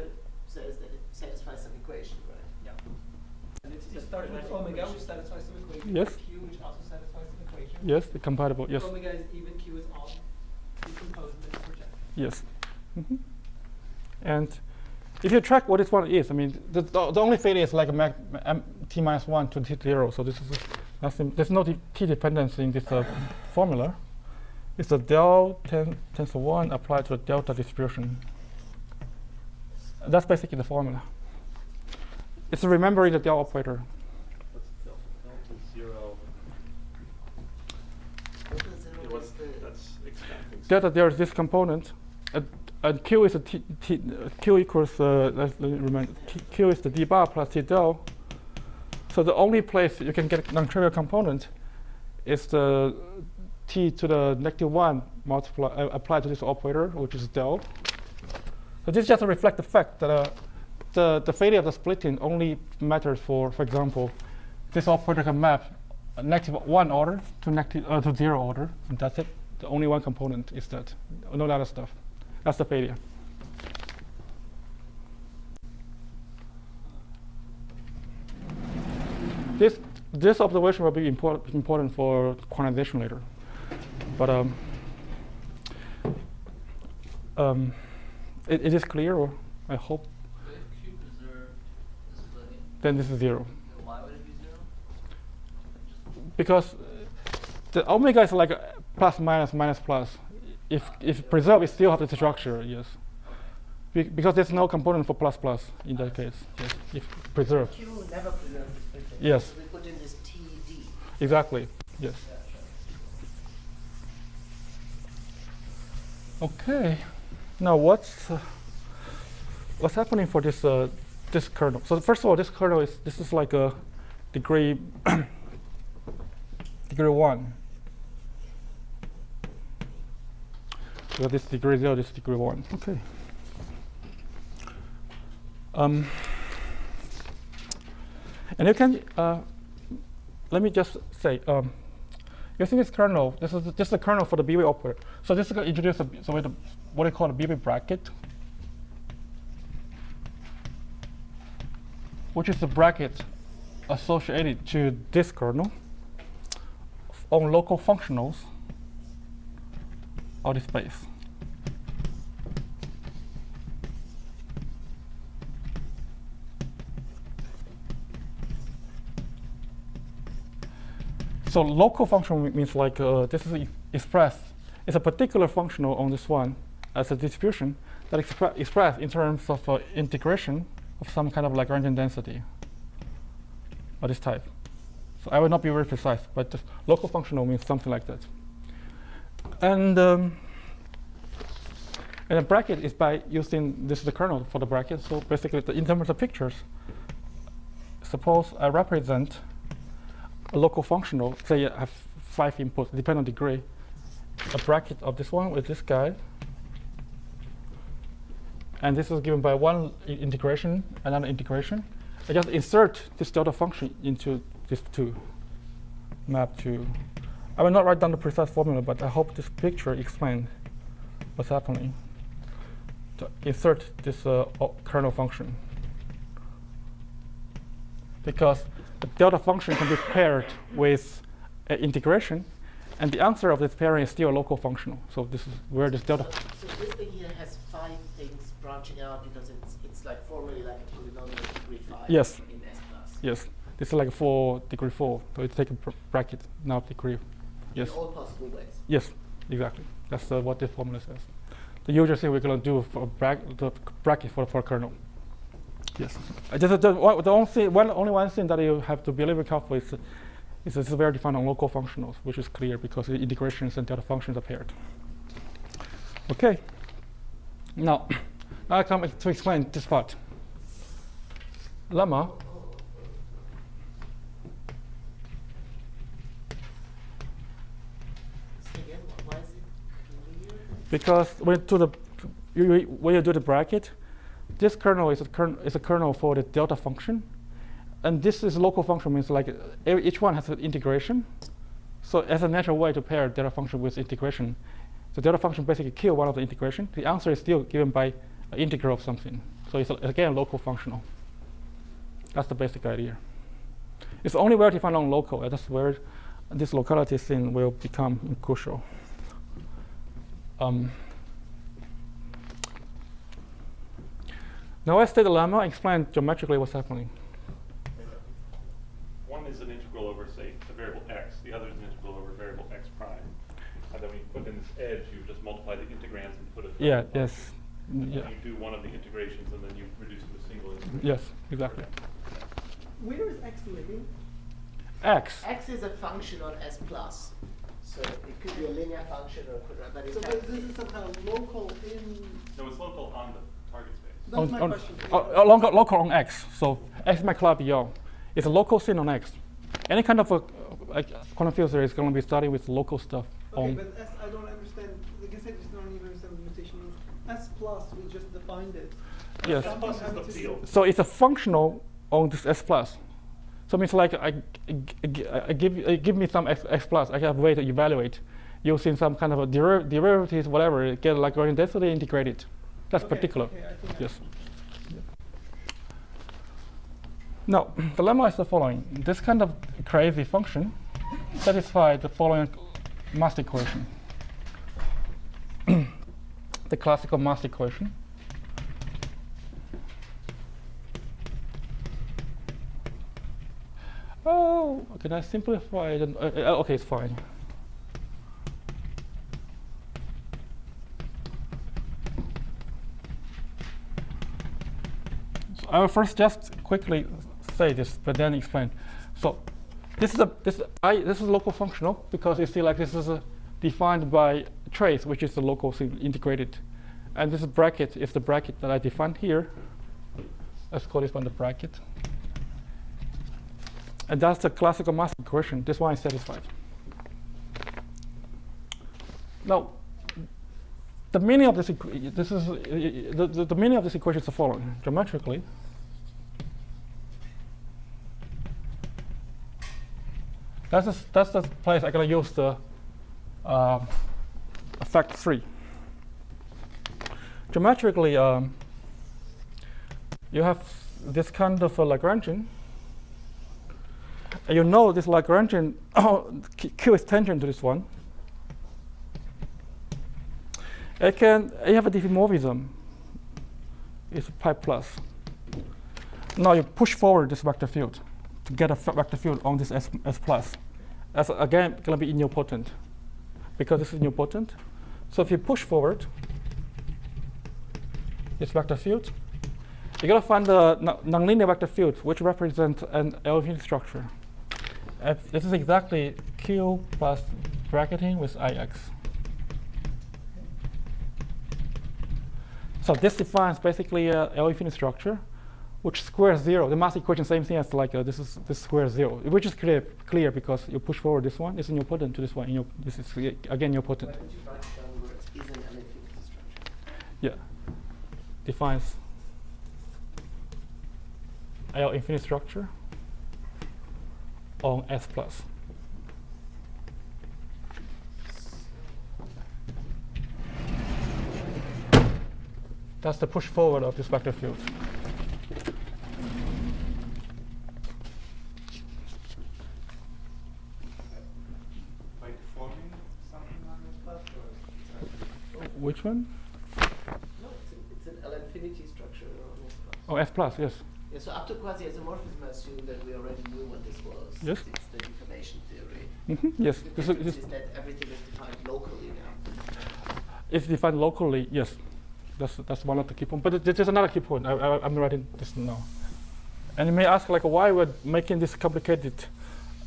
says that it satisfies some equation, right? Yeah. And it starts with omega, which satisfies some equation. Yes. Q, which also satisfies some equation. Yes, the compatible. Yes, Omega is even, Q is odd. Decompose and then project. yes. And if you track what this one is, I mean, the only failure is like a t-1 to t0. So this is nothing. There's no t dependence in this formula. It's a del tends to 1 applied to the delta distribution. That's basically the formula. It's remembering the del operator. What's delta 0? Delta zero Yeah, is the that's expanding. Delta there is this component, and Q is a Q equals let's remember Q is the d bar plus t del. So the only place you can get non-trivial component is the t to the -1 multiply applied to this operator, which is del. So this just reflects the fact that the failure of the splitting only matters for example, this operator can map a -1 order to 0 order, and that's it. The only one component is that, no other stuff. That's the failure. This observation will be important for quantization later, but it is clear, or I hope. But if Q preserved the splitting, Then this is 0, then why would it be 0? because the omega is like a plus minus minus plus. If preserved, it still has the structure. Yes, because there's no component for plus plus in that case. Yes, if preserved. Q never preserves the splitting. Yes. So we put in this TD. Exactly. Yes. Okay. Now what's happening for this this kernel? So first of all, this kernel is like a degree degree 1. So this degree 0, this degree 1. Okay. And you can let me just say, using this kernel, this is just the kernel for the B-way operator. So this is going to introduce what I call a B-way bracket, which is the bracket associated to this kernel on local functionals of the space. So local functional means like this is expressed. It's a particular functional on this one as a distribution that expressed in terms of integration of some kind of Lagrangian density of this type. So I will not be very precise, but the local functional means something like that. And a bracket is by using this is the kernel for the bracket. So basically, in terms of the pictures, suppose I represent a local functional, say I have 5 inputs, depending on degree, a bracket of this one with this guy, and this is given by one integration, another integration. I just insert this delta function into these two, map to. I will not write down the precise formula, but I hope this picture explains what's happening. To insert this kernel function, because the delta function can be paired with integration, and the answer of this pairing is still local functional. So this is where this delta. So this thing here has 5 things branching out because it's like formally like a polynomial degree 5 Yes. in S plus. Yes, this is like 4 degree 4. So you take a bracket, now degree. Yes. In all possible ways. Yes, exactly. That's what the formula says. The usual thing we're going to do for the bracket for kernel. Yes. Only one thing that you have to be a little bit careful is it's very defined on local functionals, which is clear because the integrations and delta functions are paired. Okay. Now I come to explain this part. Lemma. Again, why is it clear? Because when you do the bracket, this kernel is a kernel for the delta function, and this is local function, means like each one has an integration. So as a natural way to pair delta function with integration, the delta function basically kill one of the integration. The answer is still given by an integral of something. So it's again local functional. That's the basic idea. It's only well defined on local, and that's where this locality thing will become crucial. Now I state the lemma and explain geometrically what's happening. One is an integral over, say, a variable x. The other is an integral over a variable x prime. And then when you put in this edge, you just multiply the integrands and put it. Yeah. Yes. And Yeah. then you do one of the integrations, and then you reduce it to a single integration. Yes. Exactly. Where is x living? X. X is a function on S plus. So it could be a linear function or a quadratic, but in So fact, this is some kind of local in. No, it's local on the target space. That's my question. Local on X. So X is my Calabi-Yau. It's a local thing on X. Any kind of a quantum field theory is going to be starting with local stuff. Okay, but S, I don't understand. I guess I just don't even understand what the notation means. S plus, we just defined it. Yes. S plus is the field. So it's a functional on this S plus. So it means like give me some X plus. I have a way to evaluate using some kind of a derivatives, whatever. Get like Lagrangian density integrated. That's Okay, particular. okay, I think Yes. Now, the lemma is the following. This kind of crazy function satisfies the following mass equation. The classical mass equation. Oh, can I simplify it? Okay, it's fine. So I will first just quickly say this, but then explain. So this is local functional because you see like this is defined by trace, which is the local thing integrated, and this bracket is the bracket that I defined here. Let's call this one the bracket. And that's the classical mass equation. This one is satisfied. Now, the meaning of this the meaning of this equation is the following. Geometrically, that's the place I'm going to use the effect 3. Geometrically, you have this kind of a Lagrangian. And you know this Lagrangian Q is tangent to this one. You have a diffeomorphism. It's pi plus. Now you push forward this vector field to get a vector field on this S plus. That's again going to be idempotent because this is idempotent. So if you push forward this vector field, you're going to find the nonlinear vector field which represents an L-infinity structure. This is exactly Q plus bracketing with IX. So this defines basically a L-infinity structure, which squares 0. The mass equation, same thing as like this squares 0, which is clear because you push forward this one, it's idempotent to this one. This is again idempotent. why don't you write down words is an infinity structure? Yeah. defines L infinity structure on S plus. That's the push forward of this vector field. By deforming something on this plus, or Which one? No, it's an L infinity structure on S plus. Oh, S plus, yes. Yeah, so up to quasi-isomorphism, I assume that we already knew what this was. Yes. It's the deformation theory. Yes. The This difference is, is that everything is defined locally now. it's defined locally, yes. That's one of the key points. But there's another key point. I'm writing this now. And you may ask, like, why we're making this complicated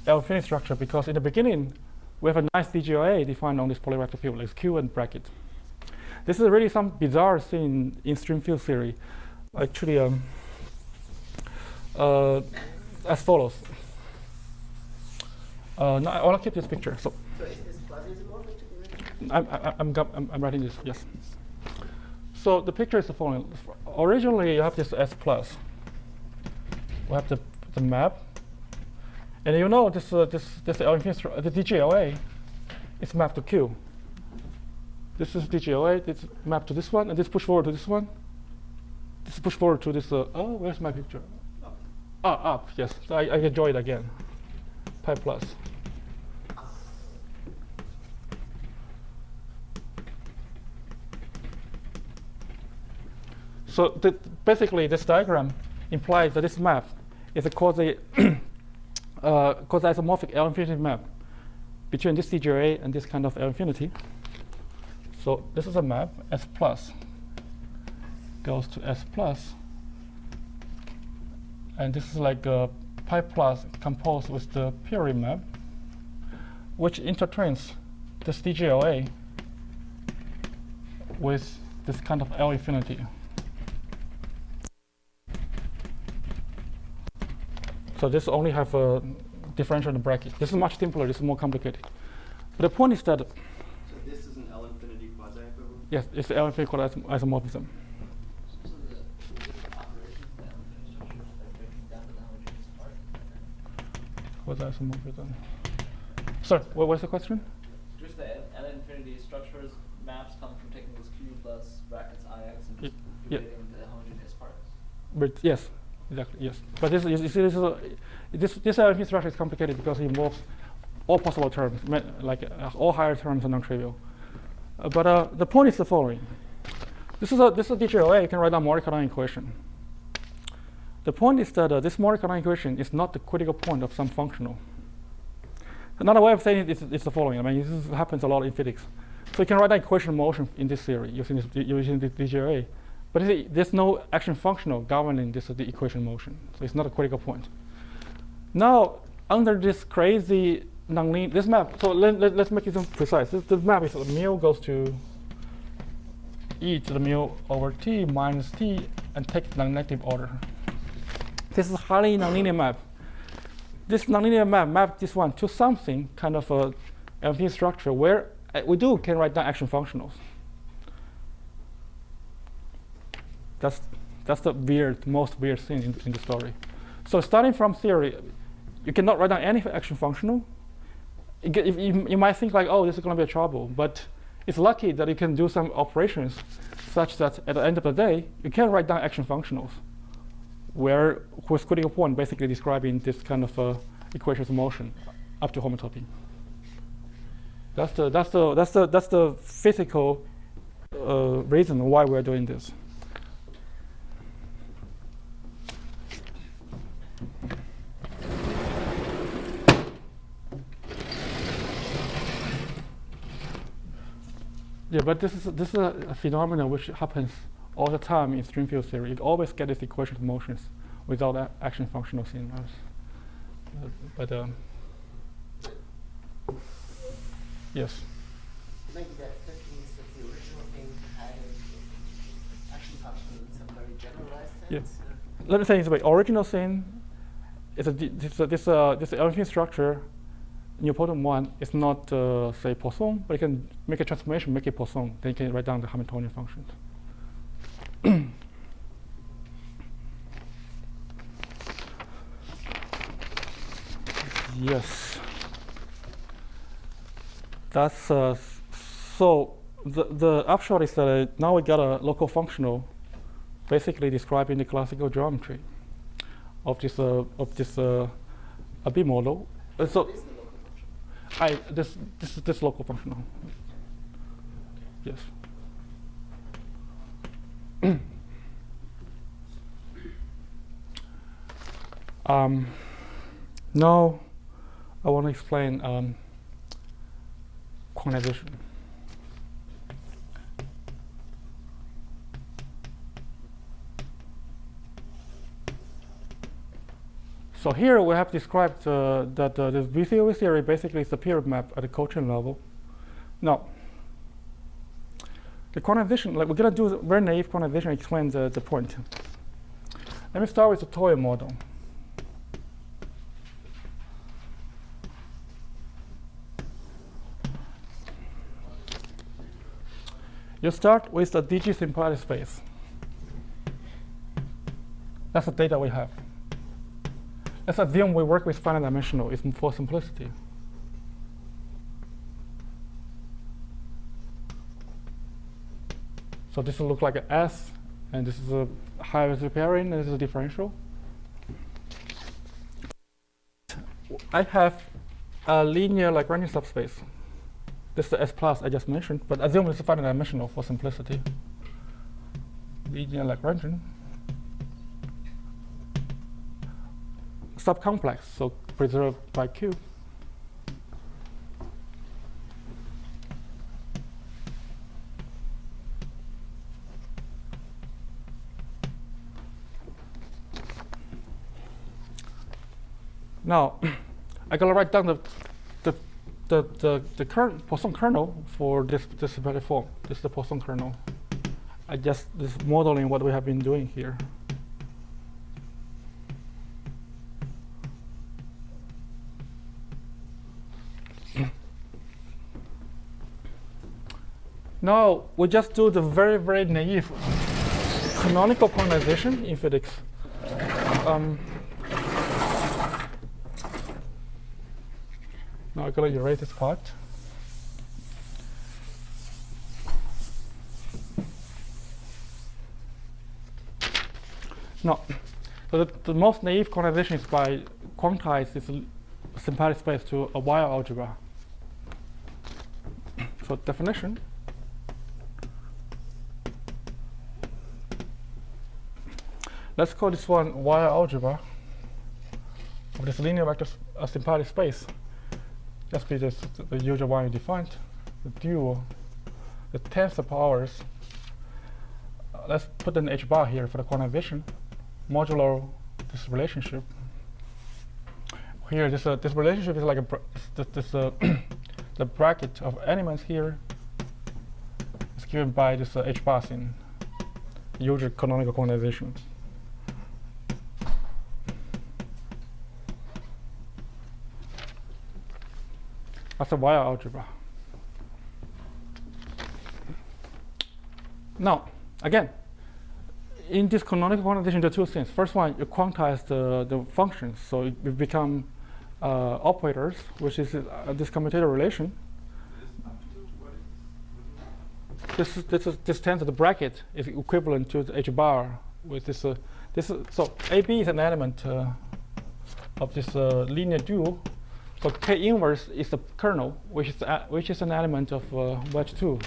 L infinity structure? Because in the beginning, we have a nice DGOA defined on this polar vector field, like Q and bracket. This is really some bizarre thing in stream field theory. Actually, as follows. Now I want to keep this picture. So So is this quasi-isomorphic to the original? I'm writing this. Yes. So the picture is the following. Originally, you have this S plus. We have the map, and you know this L infinity the DGOA is mapped to Q. This is DGOA. It's mapped to this one, and this push forward to this one. This push forward to this. Oh, where's my picture? Up. Yes. So I can draw it again. Pi plus. So basically, this diagram implies that this map is a quasi-isomorphic L infinity map between this DGOA and this kind of L infinity. So this is a map, S plus goes to S plus. And this is like a pi plus composed with the period map, which intertwines this DGOA with this kind of L infinity. So this only have a differential in the bracket. This is much simpler. This is more complicated. But the point is that So this is an L infinity quasi-equivalent? yes, it's L infinity isomorphism. So the operations that infinity structures are breaking down to the homogeneous part. Quasi-isomorphism. Sorry, what's the question? Just the L infinity structures maps come from taking this Q plus brackets IX and just Yeah. creating the homogeneous parts. But yes, exactly, yes. But this L infinity structure is complicated because it involves all possible terms, like all higher terms are non-trivial. But the point is the following. This is a DGOA. You can write down Mori-Cartan equation. The point is that this Mori-Cartan equation is not the critical point of some functional. Another way of saying it is the following. I mean, this happens a lot in physics. So you can write down equation of motion in this theory using the DGOA. But there's no action functional governing the equation of motion. So it's not a critical point. Now, under this crazy nonlinear, this map, so let's make it precise. This map is mu goes to e to the mu over t minus t and take the negative order. This is a highly nonlinear map. This nonlinear map maps this one to something kind of a empty structure where we can write down action functionals. That's the most weird thing in the story. So starting from theory, you cannot write down any action functional. You might think like, oh, this is going to be a trouble, but it's lucky that you can do some operations such that at the end of the day, you can write down action functionals, whose critical point basically describing this kind of equations of motion up to homotopy. That's the physical reason why we're doing this. Yeah, but this is a phenomenon which happens all the time in stream field theory. You always get these equation of motions without action functionals in us. Yes. Maybe that means that the original thing had an action function in some very generalized sense. Yeah. Let me say it this way. Original thing is this L structure. Nilpotent one is not say Poisson, but you can make a transformation, make it Poisson. Then you can write down the Hamiltonian functions. Yes. That's so the upshot is that now we got a local functional, basically describing the classical geometry of this a B model. So What is the local function? this local functional. Yes. Now I want to explain quantization. So here we have described that this BCOV theory basically is a period map at the quotient level. Now, the quantization, like we're going to do a very naive quantization, explain the point. Let me start with the toy model. You start with the DG symplectic space. That's the data we have. Let's assume we work with finite dimensional, it's for simplicity. So this will look like an S, and this is a high pairing, and this is a differential. I have a linear Lagrangian subspace. This is the S plus I just mentioned, but assume it's a finite dimensional for simplicity. Linear Lagrangian. Subcomplex, so preserved by Q. Now, I gotta write down the current Poisson kernel for this symplectic form. This is the Poisson kernel. This modeling what we have been doing here. Now we just do the very, very naive canonical quantization in physics. Now I'm going to erase this part. Now, so the most naive quantization is by quantize this symplectic space to a wire algebra. So definition. Let's call this one wire algebra of this linear vector symplectic space. Just be the usual one you defined, the dual, the tensor powers. Let's put an H bar here for the quantization, modulo this relationship. Here, this relationship is like the bracket of elements here is given by this H bars in usual canonical quantization. That's a wire algebra. Now, again, in this canonical quantization, there are two things. First one, you quantize the functions, so it become operators, which is this commutator relation. This tensor, the bracket, is equivalent to the H bar with this. So AB is an element of this linear dual. So K inverse is the kernel, which is an element of wedge 2.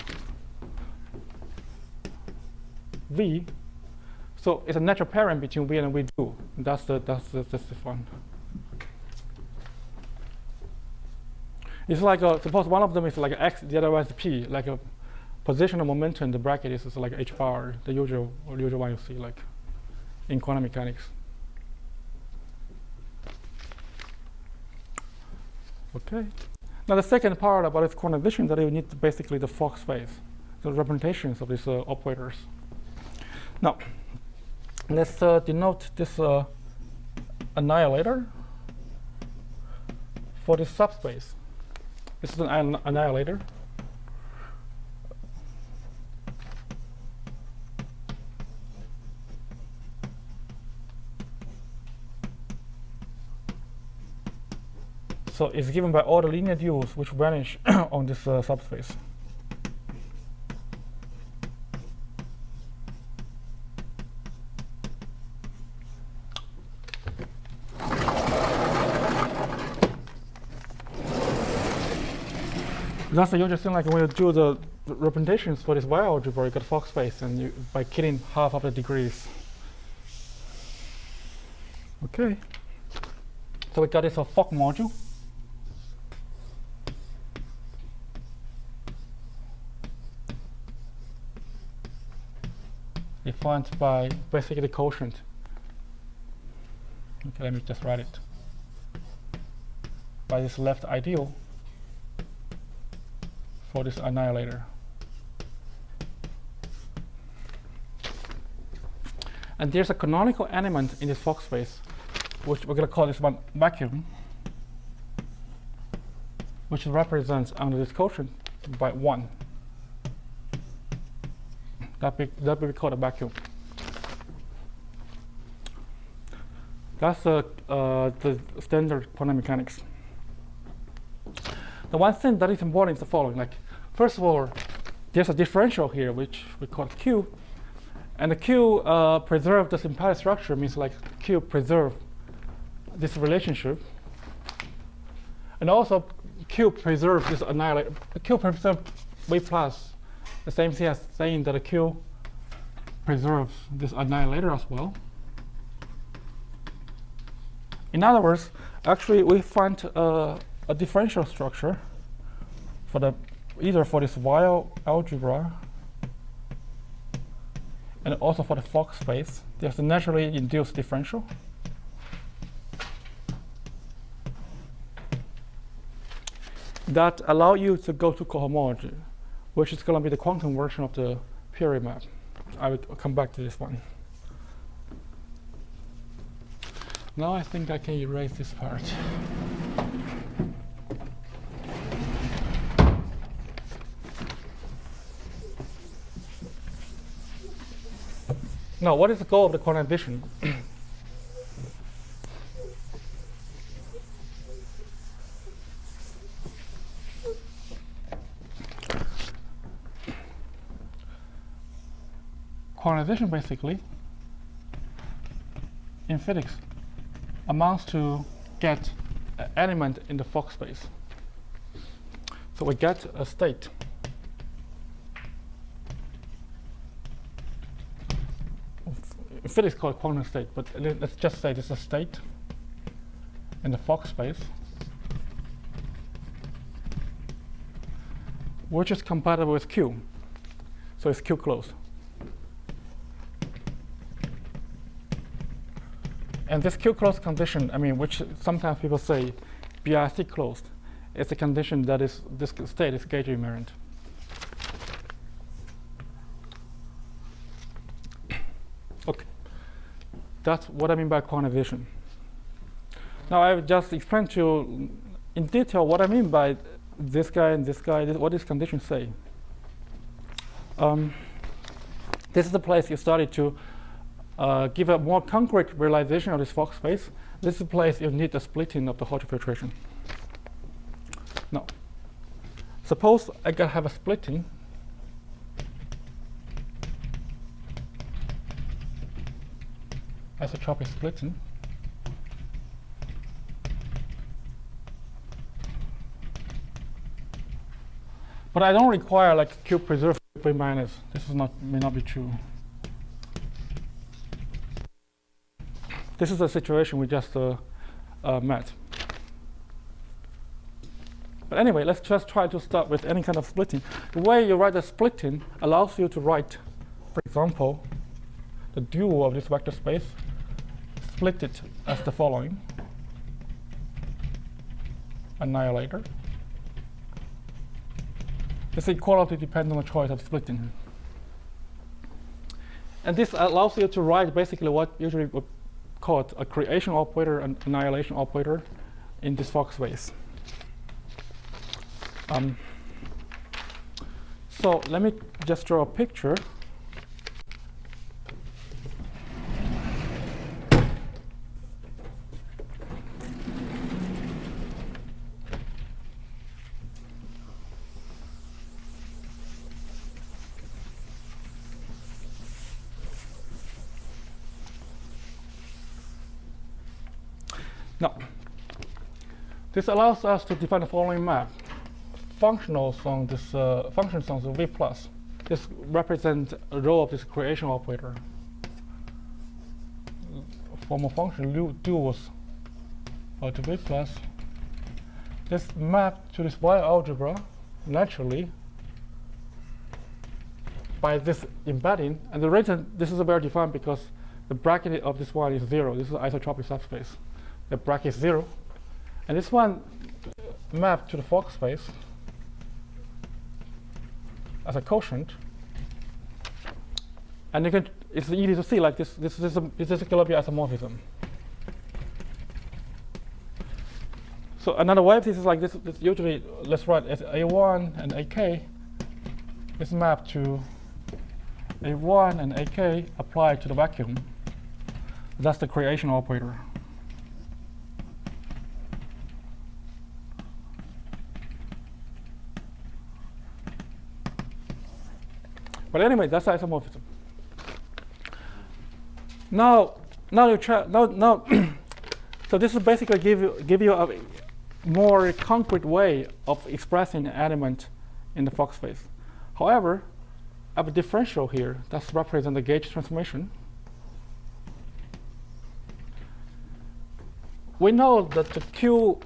V, so it's a natural pairing between V and V2. That's the one. It's like suppose one of them is like X, the other one is P, like a positional momentum. The bracket is like H bar, the usual one you see like in quantum mechanics. Okay. Now the second part about this quantization that you need basically the Fock space, the representations of these operators. Now, let's denote this annihilator for this subspace. This is an annihilator. So it's given by all the linear duals which vanish on this subspace. That's the usual thing, like when you do the representations for this Y algebra, you get Fock space, and you by killing half of the degrees. Okay. So we got this Fock module. Defined by basically the quotient. Okay, let me just write it. By this left ideal for this annihilator. And there's a canonical element in this Fock space, which we're going to call this one vacuum, which represents under this quotient by 1. That will be called a vacuum. That's the standard quantum mechanics. The one thing that is important is the following. Like, first of all, there's a differential here, which we call Q. And the Q preserve the sympathetic structure, means like Q preserve this relationship. And also, Q preserve this annihilator. Q preserve V plus. The same thing as saying that a Q preserves this annihilator as well. In other words, actually we find a differential structure for either for this Y algebra and also for the Fock space. There's a naturally induced differential. That allow you to go to cohomology, which is going to be the quantum version of the Peary map. I will come back to this one. Now I think I can erase this part. Now, what is the goal of the quantum addition? Quantization basically in physics amounts to get an element in the Fock space. So we get a state. In physics called quantum state, but let's just say this is a state in the Fock space which is compatible with Q. So it's Q closed. And this Q closed condition, I mean, which sometimes people say BRC closed, it's a condition that is this state is gauge invariant. Okay, that's what I mean by quantization. Now I've just explained to you in detail what I mean by this guy and this guy, what these conditions say. This is the place you started to give a more concrete realization of this Fock space. This is the place you need the splitting of the Hodge filtration. Now, suppose I can have a splitting. Isotropic splitting. But I don't require like Q preserve V minus. This is may not be true. This is a situation we just met. But anyway, let's just try to start with any kind of splitting. The way you write a splitting allows you to write, for example, the dual of this vector space, split it as the following. Annihilator. This equality depends on the choice of splitting. And this allows you to write basically what usually would called a creation operator and annihilation operator in this Fock space. So let me just draw a picture. Now, this allows us to define the following map. Functionals on this functions on the V plus. This represents a row of this creation operator. Form a function duals to V plus. This map to this Y algebra naturally by this embedding, and the reason this is well defined because the bracket of this one is 0. This is an isotropic subspace. The bracket is 0, and this one mapped to the Fock space as a quotient. And you can, it's easy to see like this. This is a Calabi isomorphism. So another way of this is like this. This usually, let's write as A1 and AK is mapped to A1 and AK applied to the vacuum. That's the creation operator. But anyway, that's isomorphism. Now you try. Now, so this is basically give you a more concrete way of expressing an element in the Fock space. However, I have a differential here that represents the gauge transformation. We know that the Q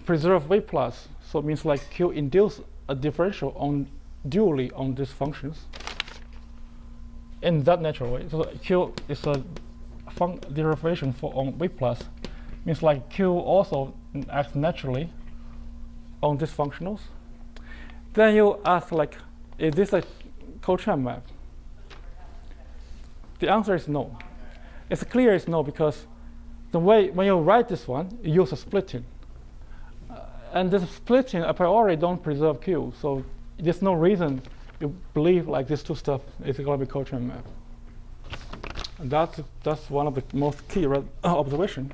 preserve V plus, so it means like Q induce a differential on dually on these functions in that natural way. So Q is a derivation for on V plus, means like Q also acts naturally on these functionals. Then you ask like, is this a Cochrane map? The answer is no. It's clear it's no because the way when you write this one, you use a splitting. And this splitting a priori don't preserve Q, so there's no reason you believe like these two stuff is going to be Cochrane map. And that's one of the most key observation.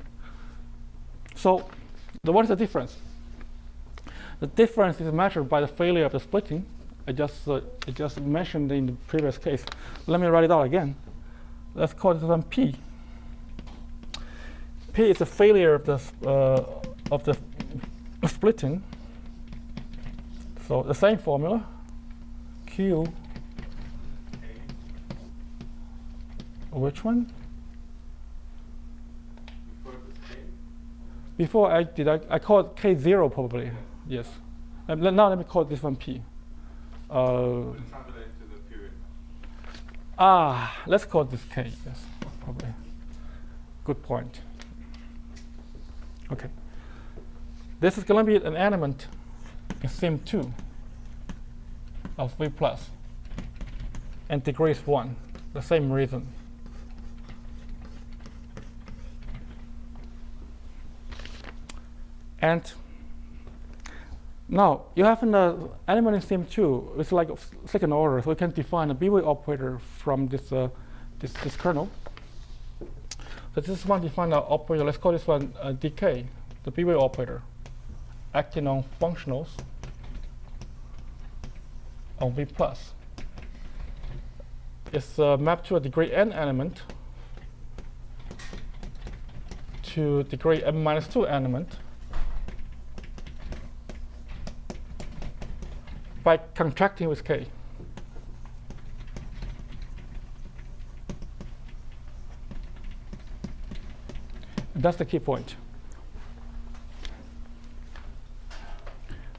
So what is the difference? The difference is measured by the failure of the splitting. I just mentioned in the previous case. Let me write it out again. Let's call this one P. P is the failure of the splitting. So the same formula. Q. Which one? Before I did, I called K0 probably. Yes. Now let me call this one P. Let's call this K. Yes, probably. Good point. Okay. This is going to be an element in sim2 of V plus, and degree is 1. The same reason. And now you have an element in sim2. It's like second order, so we can define a B-way operator from this this kernel. So this one define an operator. Let's call this one DK, the B-way operator, acting on functionals on V plus. It's mapped to a degree n element to degree n minus 2 element by contracting with K. That's the key point.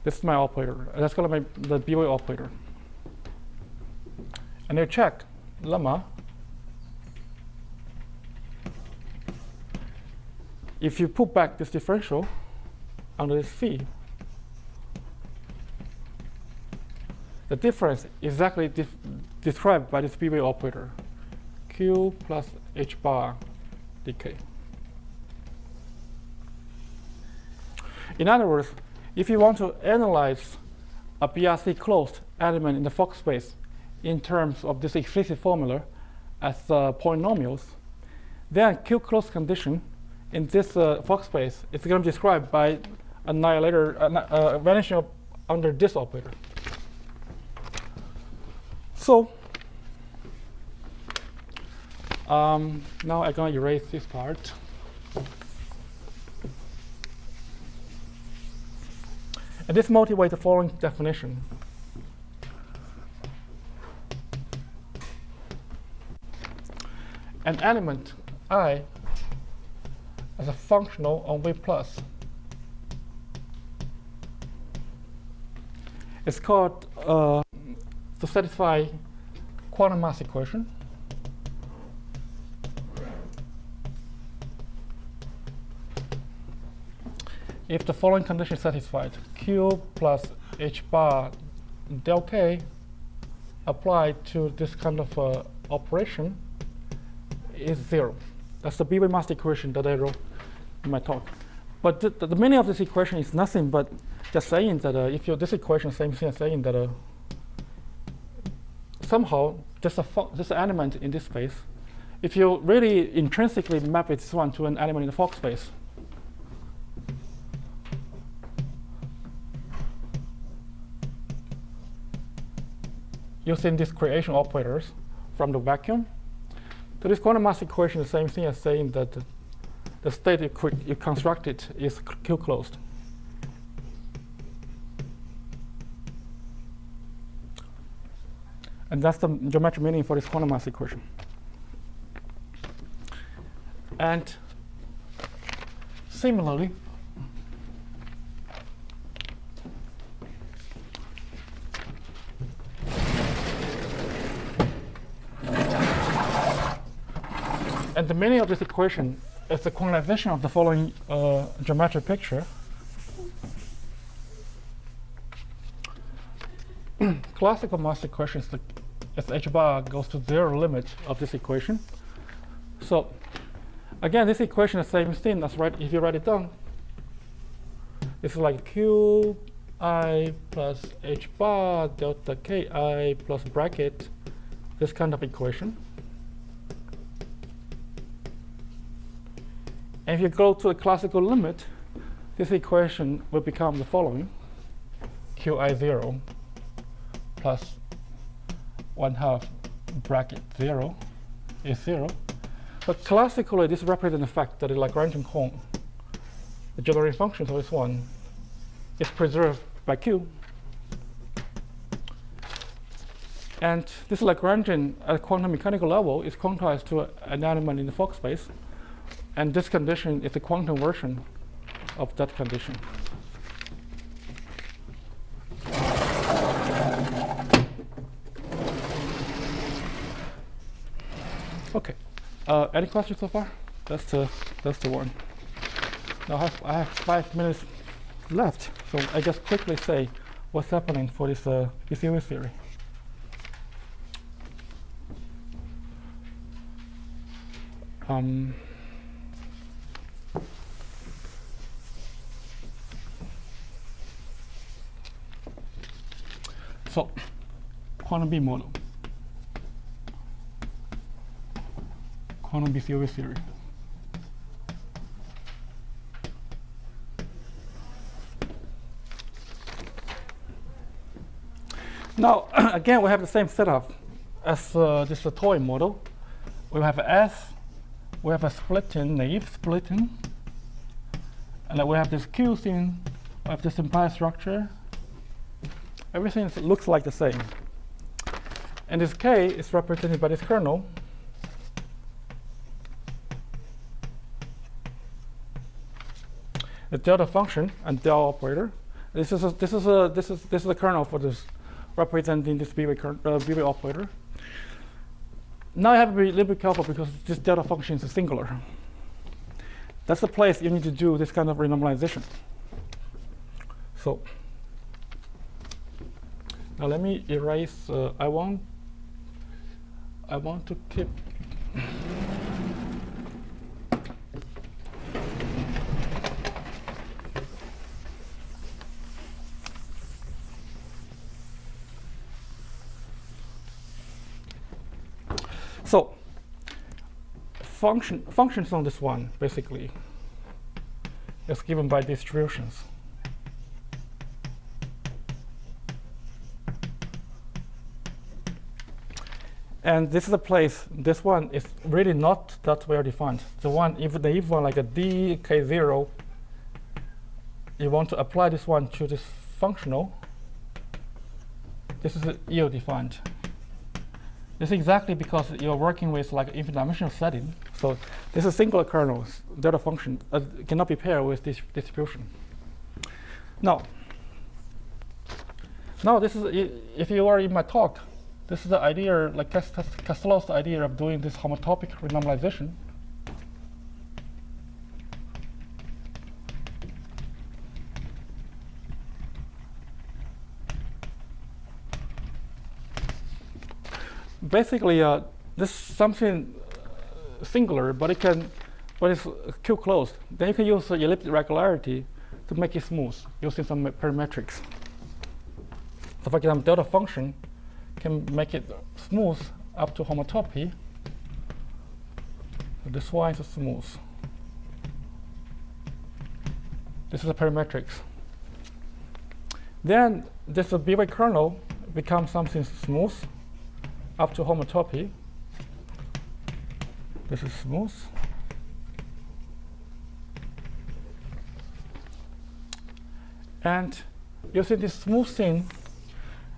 This is my operator. That's going to be the B-way operator. And you check lemma. If you put back this differential under this phi, the difference is exactly described by this B-way operator, Q plus H bar dk. In other words, if you want to analyze a BRC closed element in the Fock space in terms of this explicit formula as polynomials, then Q closed condition in this Fock space is going to be described by annihilator vanishing under this operator. So now I'm going to erase this part. And this motivates the following definition. An element I as a functional on V plus is called to satisfy quantum mass equation. If the following condition is satisfied, Q plus H bar del K applied to this kind of operation is 0. That's the BB mass equation that I wrote in my talk. But the meaning of this equation is nothing but just saying that if this equation, same thing as saying that somehow this element in this space, if you really intrinsically map this one to an element in the Fock space, using these creation operators from the vacuum, so this quantum mass equation is the same thing as saying that the state you constructed is Q-closed. And that's the geometric meaning for this quantum mass equation. And similarly, and the meaning of this equation is the quantization of the following geometric picture. Classical mass equation is as h bar goes to 0 limit of this equation. So again, this equation is the same thing as if you write it down. It's like Q I plus h bar delta K I plus bracket, this kind of equation. And if you go to the classical limit, this equation will become the following: Qi0 plus 1/2 bracket 0 is 0. But classically, this represents the fact that the Lagrangian cone, the generating function of this one, is preserved by Q. And this Lagrangian at quantum mechanical level is quantized to an element in the Fock space. And this condition is the quantum version of that condition. Okay. Any questions so far? That's the one. Now I have 5 minutes left, so I just quickly say what's happening for this BCOV theory. So, quantum B model, quantum BCOV theory. Now, again, we have the same setup as this toy model. We have S, we have a splitting, naive splitting, and then we have this Q thing, we have this implied structure. Everything looks like the same. And this K is represented by this kernel. The delta function and del operator. This is the kernel for this, representing this BB operator. Now you have to be a little bit careful because this delta function is singular. That's the place you need to do this kind of renormalization. So now let me erase. I want to keep. So functions on this one basically is given by distributions. And this is a place, this one is really not that well defined. The one, even the one like a D, K0, you want to apply this one to this functional. This is ill-defined. This is exactly because you're working with like infinite dimensional setting. So this is singular kernels. Delta function cannot be paired with this distribution. Now this is, if you are in my talk, this is the idea, like Castello's idea of doing this homotopic renormalization. Basically, this is something singular, but it's Q-closed. Then you can use elliptic regularity to make it smooth using some parametrics. So for example, delta function can make it smooth up to homotopy. So this one is smooth. This is a parametrics. Then this BY kernel becomes something smooth up to homotopy. This is smooth. And using this smooth thing,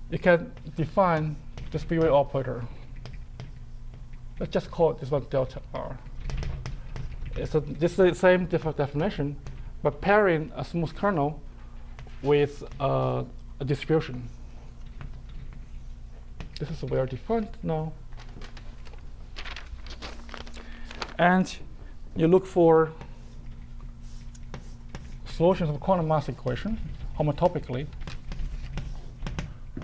you can define this BY operator. Let's just call this one delta R. This is the same definition, but pairing a smooth kernel with a distribution. This is well defined now. And you look for solutions of quantum mass equation homotopically.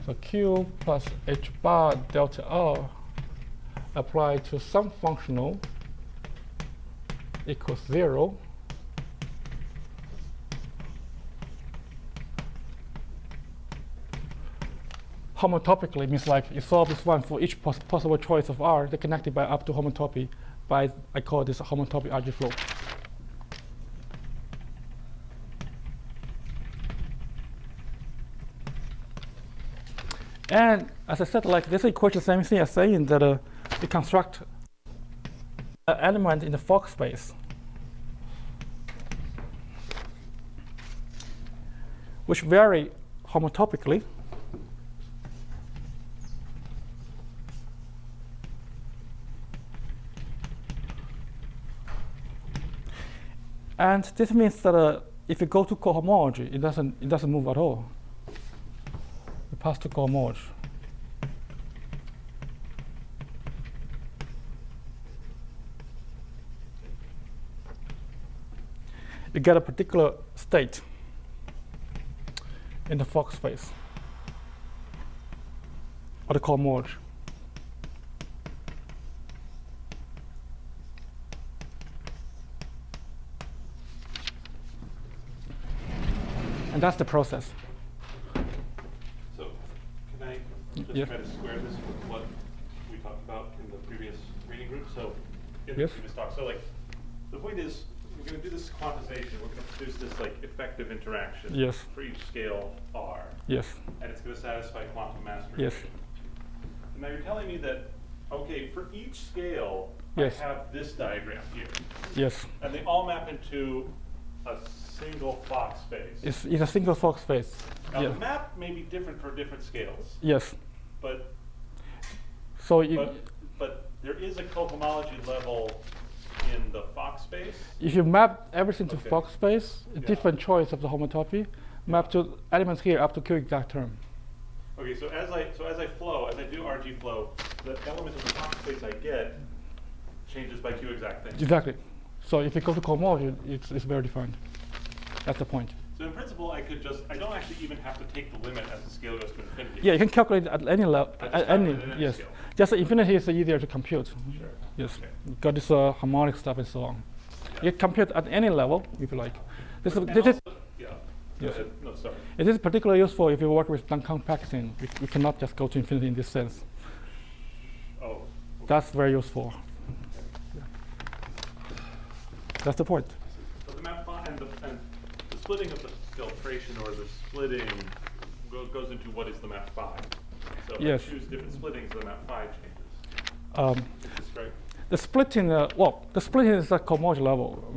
So Q plus H bar delta R applied to some functional equals 0. Homotopically means like you solve this one for each possible choice of R. They're connected by up to homotopy by, I call this a homotopy RG flow. And as I said, like this equation, same thing as saying that you construct an element in the Fock space, which vary homotopically. And this means that if you go to cohomology, it doesn't move at all. You pass to cohomology. You get a particular state in the Fock space, or the cohomology. And that's the process. So can I just try to square this with what we talked about in the previous reading group? So in the previous talk, so like the point is we're going to do this quantization. We're going to produce this like effective interaction for each scale R. Yes. And it's going to satisfy quantum mass Yes. And now you're telling me that, okay, for each scale, I have this diagram here. Yes. And they all map into a single Fock space. It's a single Fock space. Now the map may be different for different scales. Yes. But so but there is a cohomology level in the Fock space. If you map everything to Fock space, a different choice of the homotopy, map to elements here up to Q exact term. Okay, so as I flow, as I do RG flow, the element of the Fock space I get changes by Q exact thing. Exactly. So if you go to cohomology, it's very defined. That's the point. So in principle, I don't actually even have to take the limit as the scale goes to infinity. Yeah, you can calculate at any level. Yes. Scale. Just infinity is easier to compute. Sure. Yes. Okay. Got this harmonic stuff and so on. You can compute at any level if you like. This is No, sorry. It is particularly useful if you work with non-compacting. We cannot just go to infinity in this sense. Oh. Okay. That's very useful. That's the point. So the map and the splitting of the filtration or the splitting goes into what is the map 5. So if I choose different splittings, the map 5 changes. Is this right? The splitting, the splitting is at cohomology level.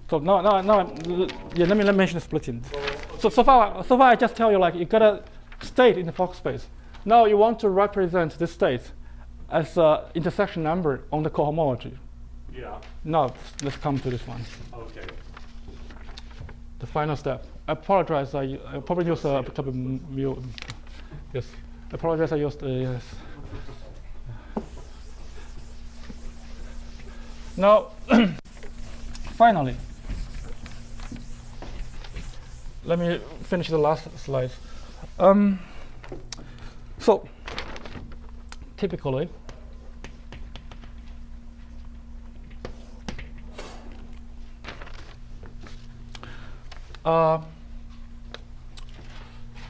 So now, let me mention the splitting. Well, so far I just tell you like you got a state in the Fock space. Now you want to represent this state as an intersection number on the cohomology. Yeah. Now let's come to this one. Okay. The final step. I apologize. I probably used a couple of yes. I apologize. I used yes. Now, finally, let me finish the last slide. So, typically,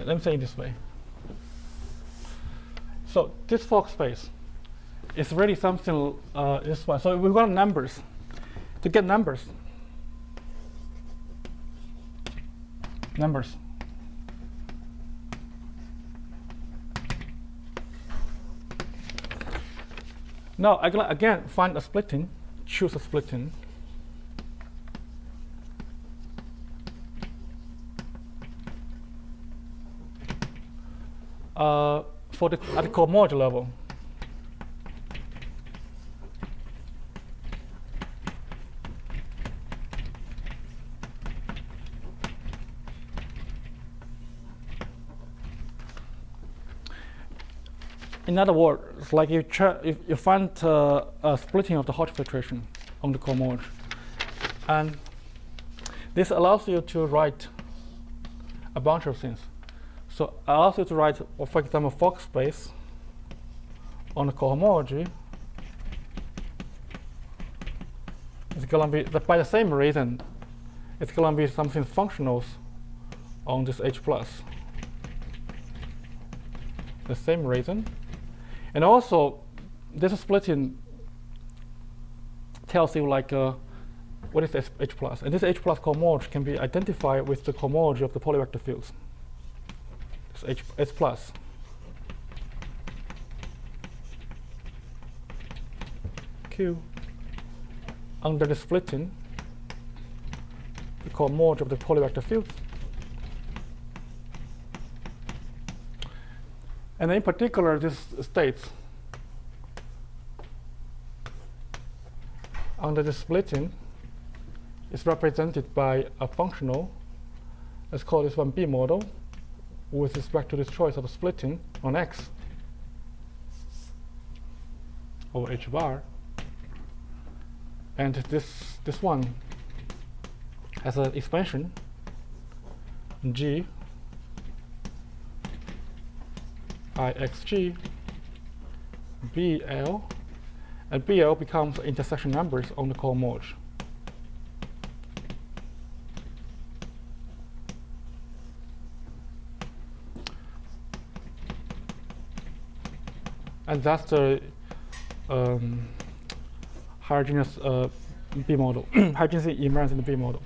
let me say it this way. So this Fock space is really something this one. So we've got numbers. To get numbers. Now I'm gonna again find a splitting, choose a splitting. For the at the cohomology level. In other words, like if you find a splitting of the Hodge filtration on the cohomology, and this allows you to write a bunch of things. So it allows you to write, for example, Fock space on the cohomology. It's going to be, by the same reason, it's going to be something functionals on this H plus. The same reason. And also, this splitting tells you like what is H plus. And this H plus cohomology can be identified with the cohomology of the polyvector fields. H plus. Q under the splitting, the cohomology of the polyvector fields. And in particular, this states under the splitting is represented by a functional. Let's call this one B model, with respect to this choice of splitting on X over H bar. And this one has an expansion G IXG BL, and BL becomes intersection numbers on the cohomology. And that's the homogeneous B model, homogeneous invariance in the B model.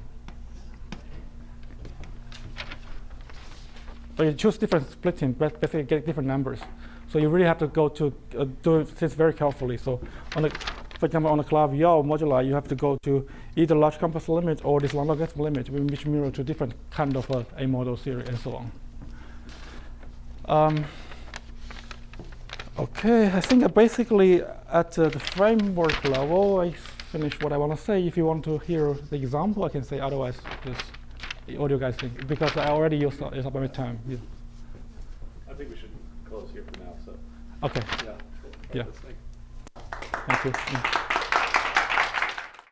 So you choose different splitting, but basically get different numbers. So you really have to go to do this very carefully. So on the, for example, on the Calabi-Yau moduli, you have to go to either large complex limit or this logarithmic limit, which mirror to different kind of A model theory and so on. Okay, I think basically at the framework level, I finished what I want to say. If you want to hear the example, I can say otherwise. Just what do you guys think? Because I already used up my time. Yeah. I think we should close here for now. So. Okay. Yeah. Yeah. Thank you. Yeah.